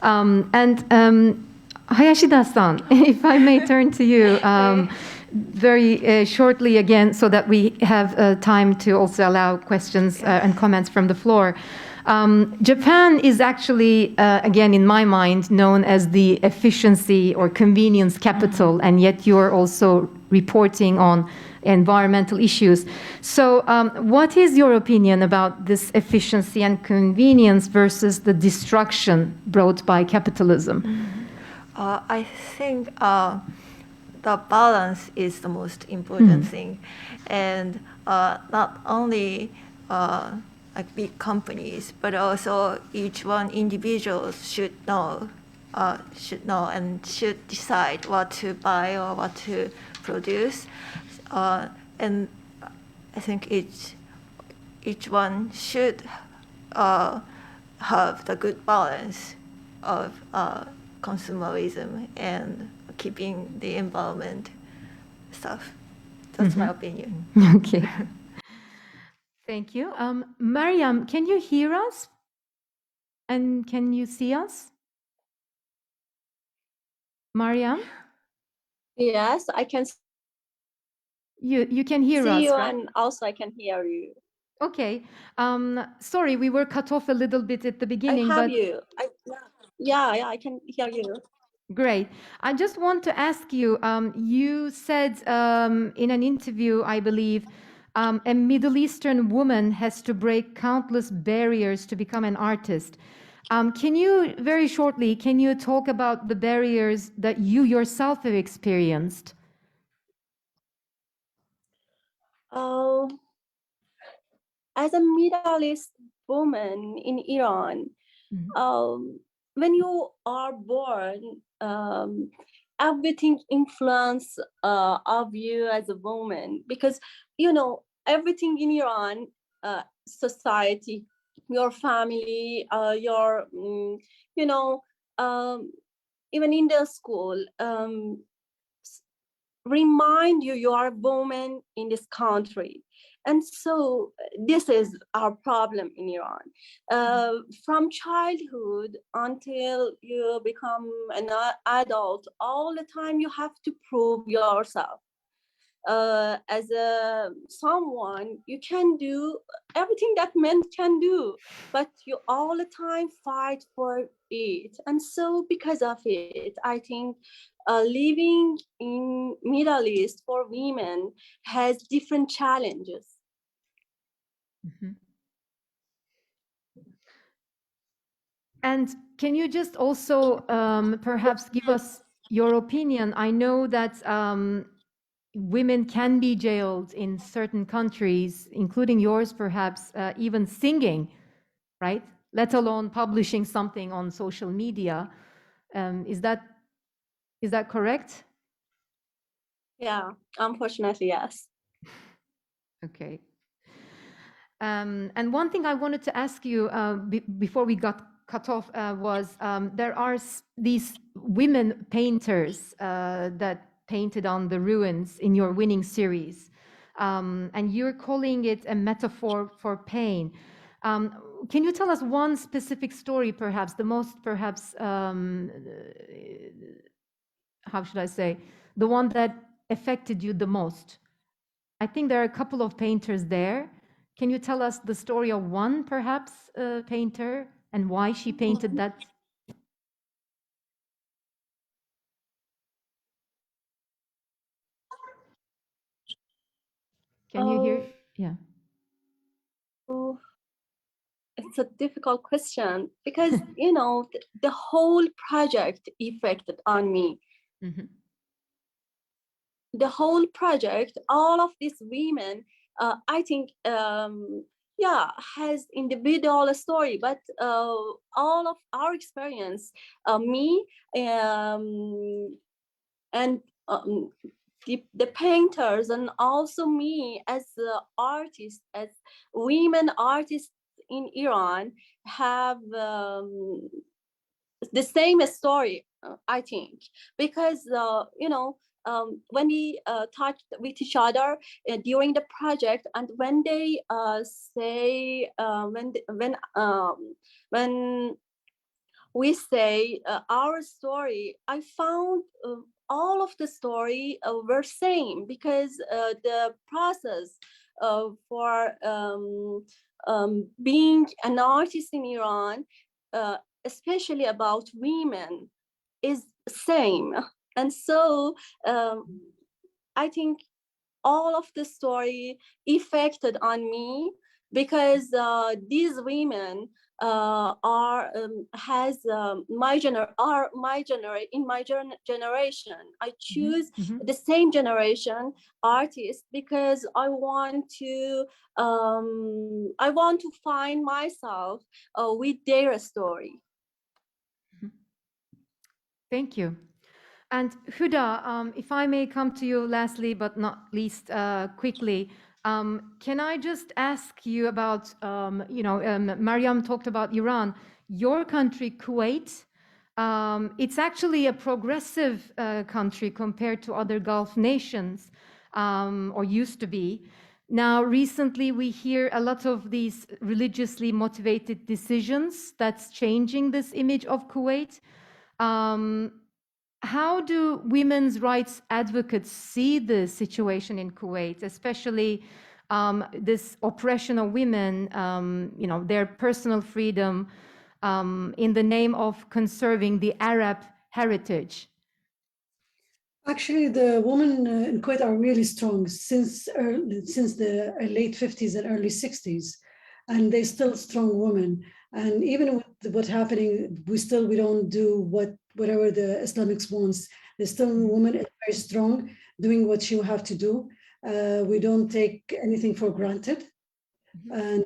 S1: Hayashida-san, if I may turn to you very shortly again, so that we have time to also allow questions and comments from the floor. Japan is actually, again, in my mind, known as the efficiency or convenience capital, and yet you're also reporting on environmental issues. So what is your opinion about this efficiency and convenience versus the destruction brought by capitalism?
S5: I think the balance is the most important thing. And not only like big companies, but also each one individual should know and should decide what to buy or what to produce. And I think each one should have the good balance of consumerism and keeping the environment stuff. That's my opinion.
S1: Okay. Thank you. Maryam, can you hear us? And can you see us? Maryam?
S4: Yes, I can
S1: You can hear
S4: see
S1: us,
S4: you,
S1: right?
S4: and also I can hear you.
S1: Okay. Sorry, we were cut off a little bit at the beginning,
S4: I have
S1: but
S4: you. Yeah, I can hear you.
S1: great. I just want to ask you, you said in an interview, I believe, a Middle Eastern woman has to break countless barriers to become an artist. Can you, very shortly, can you talk about the barriers that you yourself have experienced?
S4: As a Middle East woman in Iran, when you are born, everything influence of you as a woman, because everything in Iran, society, your family, your even in the school, remind you are a woman in this country. And so this is our problem in Iran. From childhood until you become an adult, all the time you have to prove yourself. As someone, you can do everything that men can do, but you all the time fight for it. And so because of it, I think living in Middle East for women has different challenges.
S1: And can you just also perhaps give us your opinion? I know that women can be jailed in certain countries, including yours, perhaps even singing, right? Let alone publishing something on social media. Is that correct?
S4: Yeah, unfortunately, yes.
S1: Okay. And one thing I wanted to ask you before we got cut off was there are these women painters that painted on the ruins in your winning series. And you're calling it a metaphor for pain. Can you tell us one specific story, perhaps, the most, perhaps, how should I say, the one that affected you the most? I think there are a couple of painters there. Can you tell us the story of one, perhaps, painter and why she painted that? Can you hear? Yeah.
S4: It's a difficult question because, you know, the whole project affected on me.
S1: Mm-hmm.
S4: The whole project, all of these women, I think, yeah, has individual story, but all of our experience, me and the painters, and also me as artists, as women artists in Iran, have the same story, I think, because you know, when we talked with each other during the project, and when they say when we say our story, I found all of the story were same, because the process for being an artist in Iran, especially about women, is same. And so I think all of the story affected on me, because these women are generation. I choose the same generation artists because I want to find myself with their story.
S1: Thank you. And Huda, if I may come to you lastly, but not least, quickly, can I just ask you about, Maryam talked about Iran, your country, Kuwait. It's actually a progressive country compared to other Gulf nations, or used to be. Now, recently, we hear a lot of these religiously motivated decisions that's changing this image of Kuwait. How do women's rights advocates see the situation in Kuwait, especially this oppression of women, their personal freedom, in the name of conserving the Arab heritage?
S3: Actually, the women in Kuwait are really strong since the late 50s and early 60s, and they're still strong women. And even with what's happening, we don't do whatever the Islamics wants. There's still a woman is very strong, doing what she will have to do. We don't take anything for granted. And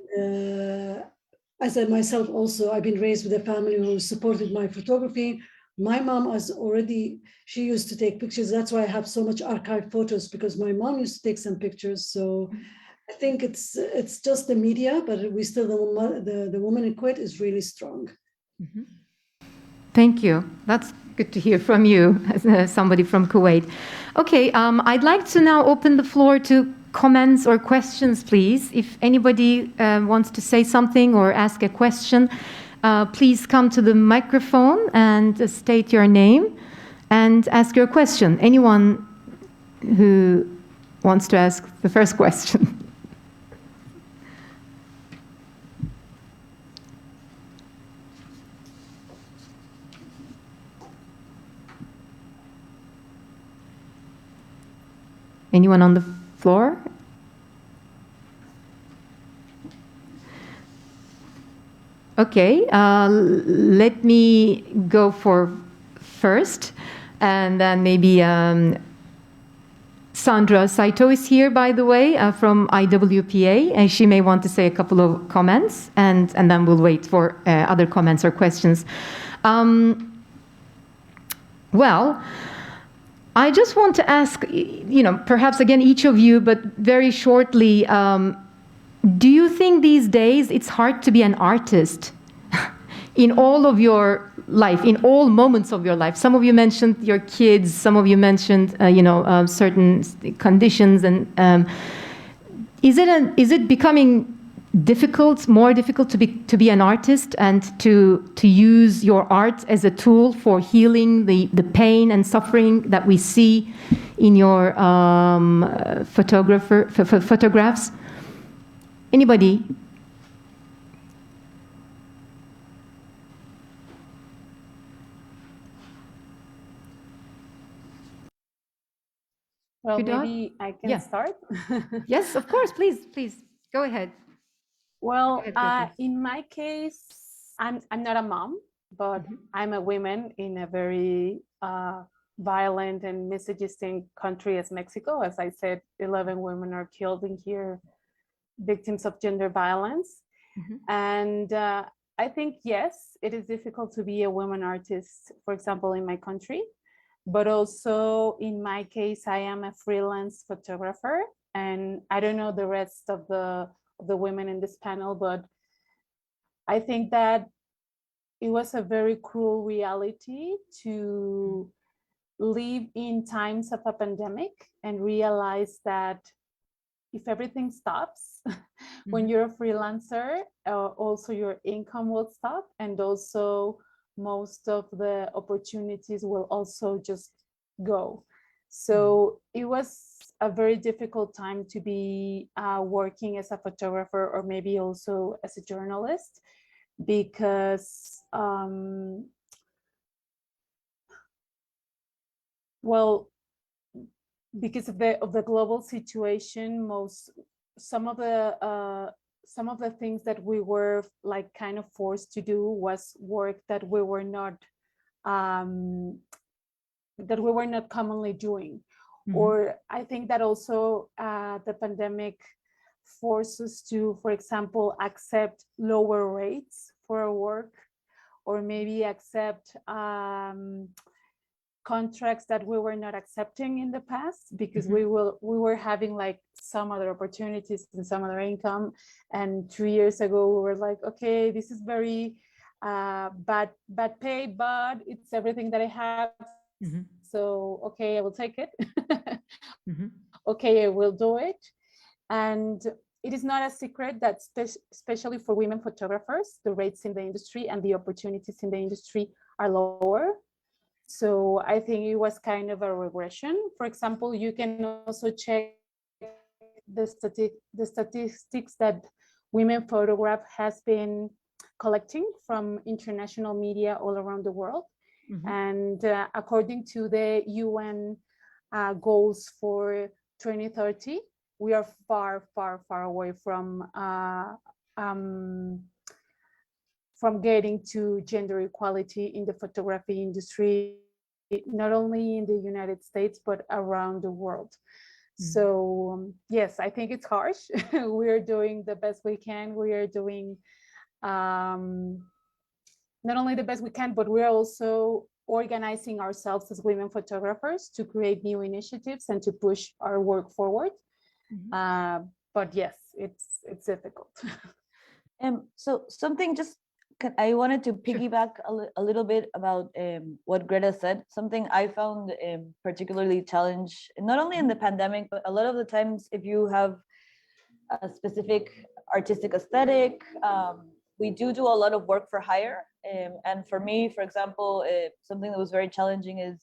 S3: as I myself also, I've been raised with a family who supported my photography. My mom she used to take pictures. That's why I have so much archived photos, because my mom used to take some pictures. So I think it's just the media, but we still, the woman in Kuwait is really strong.
S1: Mm-hmm. Thank you. That's good to hear from you, as somebody from Kuwait. Okay, I'd like to now open the floor to comments or questions, please. If anybody wants to say something or ask a question, please come to the microphone and state your name and ask your question. Anyone who wants to ask the first question? Anyone on the floor? Okay, let me go for first, and then maybe Sandra Saito is here, by the way, from IWPA, and she may want to say a couple of comments, and then we'll wait for other comments or questions. Well, I just want to ask, perhaps again, each of you, but very shortly, do you think these days it's hard to be an artist in all of your life, in all moments of your life? Some of you mentioned your kids, some of you mentioned, certain conditions, and is it becoming more difficult to be an artist and to use your art as a tool for healing the pain and suffering that we see in your photographs? Anybody?
S7: Well,
S1: Huda?
S7: maybe I can start.
S1: Yes, of course. Please go ahead.
S7: Well,
S1: Go ahead,
S7: in my case, I'm not a mom, but I'm a woman in a very violent and misogynist country as Mexico. As I said, 11 women are killed in here, victims of gender violence. And I think, yes, it is difficult to be a woman artist, for example, in my country. But also in my case, I am a freelance photographer, and I don't know the rest of the women in this panel, but I think that it was a very cruel reality to live in times of a pandemic and realize that if everything stops, when you're a freelancer, also your income will stop, and also most of the opportunities will also just go. So it was a very difficult time to be working as a photographer, or maybe also as a journalist, because well, because of the global situation, some of the things that we were like kind of forced to do was work that we were not commonly doing. Or I think that also the pandemic forced us to, for example, accept lower rates for our work, or maybe accept contracts that we were not accepting in the past, because we were having like some other opportunities and some other income. And 2 years ago, we were like, okay, this is very bad pay, but it's everything that I have. So, okay, I will take it. Okay, I will do it. And it is not a secret that especially for women photographers, the rates in the industry and the opportunities in the industry are lower. So I think it was kind of a regression. For example, you can also check the statistics that Women Photograph has been collecting from international media all around the world. And according to the UN goals for 2030, we are far, far, far away from getting to gender equality in the photography industry, not only in the United States, but around the world. So yes, I think it's harsh. We are doing the best we can. We are doing not only the best we can, but we're also organizing ourselves as women photographers to create new initiatives and to push our work forward. But yes, it's difficult.
S8: So something I wanted to piggyback a little bit about what Greta said. Something I found particularly challenging, not only in the pandemic, but a lot of the times if you have a specific artistic aesthetic, we do a lot of work for hire. And for me, for example, something that was very challenging is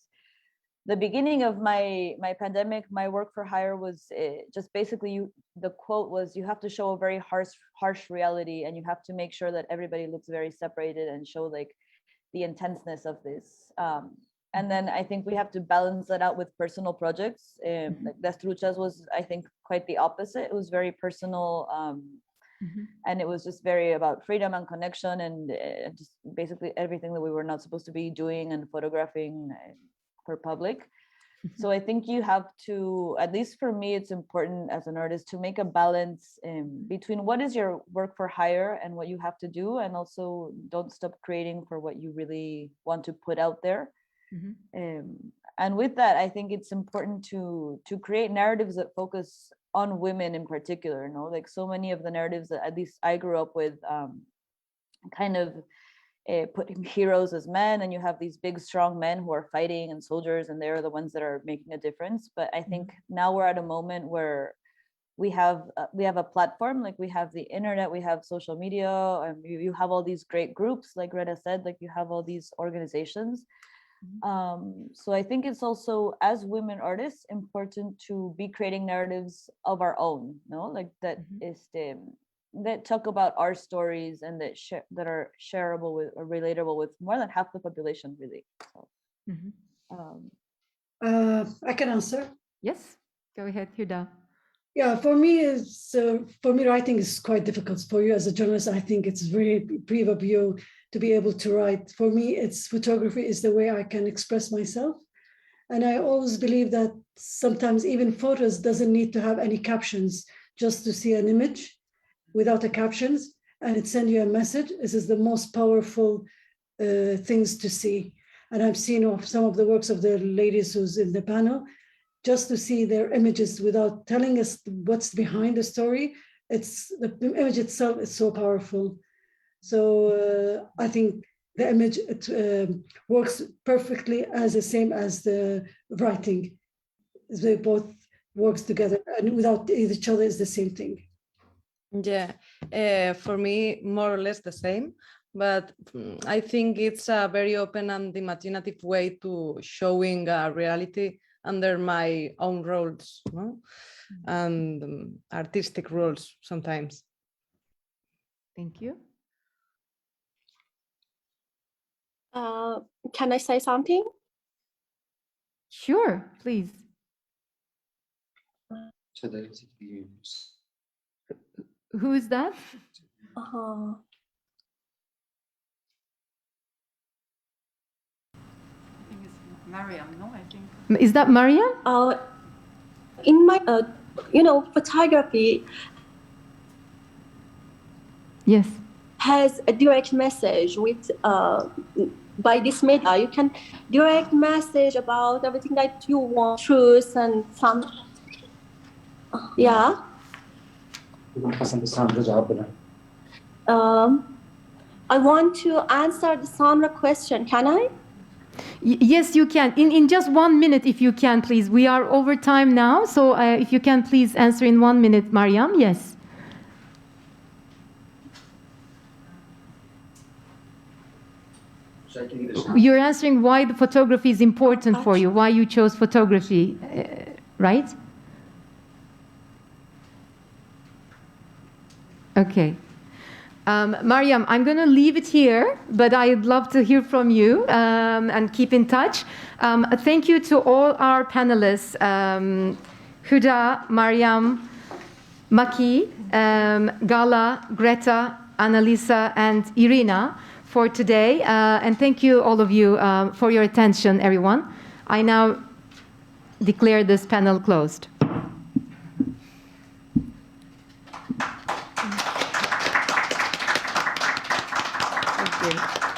S8: the beginning of my pandemic. My work for hire was just basically the quote was, you have to show a very harsh reality, and you have to make sure that everybody looks very separated and show like the intenseness of this. And then I think we have to balance that out with personal projects. Like Las Truchas was, I think, quite the opposite. It was very personal. And it was just very about freedom and connection, and just basically everything that we were not supposed to be doing and photographing for public. So I think you have to, at least for me, it's important as an artist to make a balance between what is your work for hire and what you have to do, and also don't stop creating for what you really want to put out there. And with that, I think it's important to create narratives that focus on women in particular. Like so many of the narratives that at least I grew up with kind of putting heroes as men, and you have these big strong men who are fighting and soldiers, and they're the ones that are making a difference. But I think now we're at a moment where we have a platform, like we have the internet, we have social media, and you have all these great groups, like Greta said, like you have all these organizations. So I think it's also, as women artists, important to be creating narratives of our own, no, like that is that talk about our stories and that are shareable with or relatable with more than half the population, really. So,
S3: I can answer.
S1: Yes, go ahead, Huda.
S3: Yeah, for me, writing is quite difficult. For you as a journalist, I think it's really brave of you to be able to write. For me, it's photography is the way I can express myself. And I always believe that sometimes even photos doesn't need to have any captions, just to see an image without the captions, and it sends you a message. This is the most powerful things to see. And I've seen some of the works of the ladies who's in the panel, just to see their images without telling us what's behind the story. It's the image itself is so powerful. So I think the image works perfectly as the same as the writing. They both works together, and without each other is the same thing.
S6: Yeah, for me, more or less the same. But I think it's a very open and imaginative way to showing reality under my own roles, no? And artistic roles sometimes.
S1: Thank you.
S4: Can I say something?
S1: Sure, please. Who is that?
S10: Maryam, no, I think.
S1: Is that Maryam?
S4: In my, photography
S1: Yes.
S4: has a direct message with, by this media, you can direct message about everything that you want, truth and some, yeah. I want to answer the Sandra question, can I?
S1: Yes, you can. In just 1 minute, if you can, please. We are over time now, so if you can please answer in 1 minute, Maryam. Yes. You're answering why the photography is important for you, why you chose photography, right? Okay. Maryam, I'm going to leave it here, but I'd love to hear from you and keep in touch. Thank you to all our panelists, Huda, Maryam, Maki, Gala, Greta, Elisa, and Irina for today. And thank you, all of you, for your attention, everyone. I now declare this panel closed. Thank you.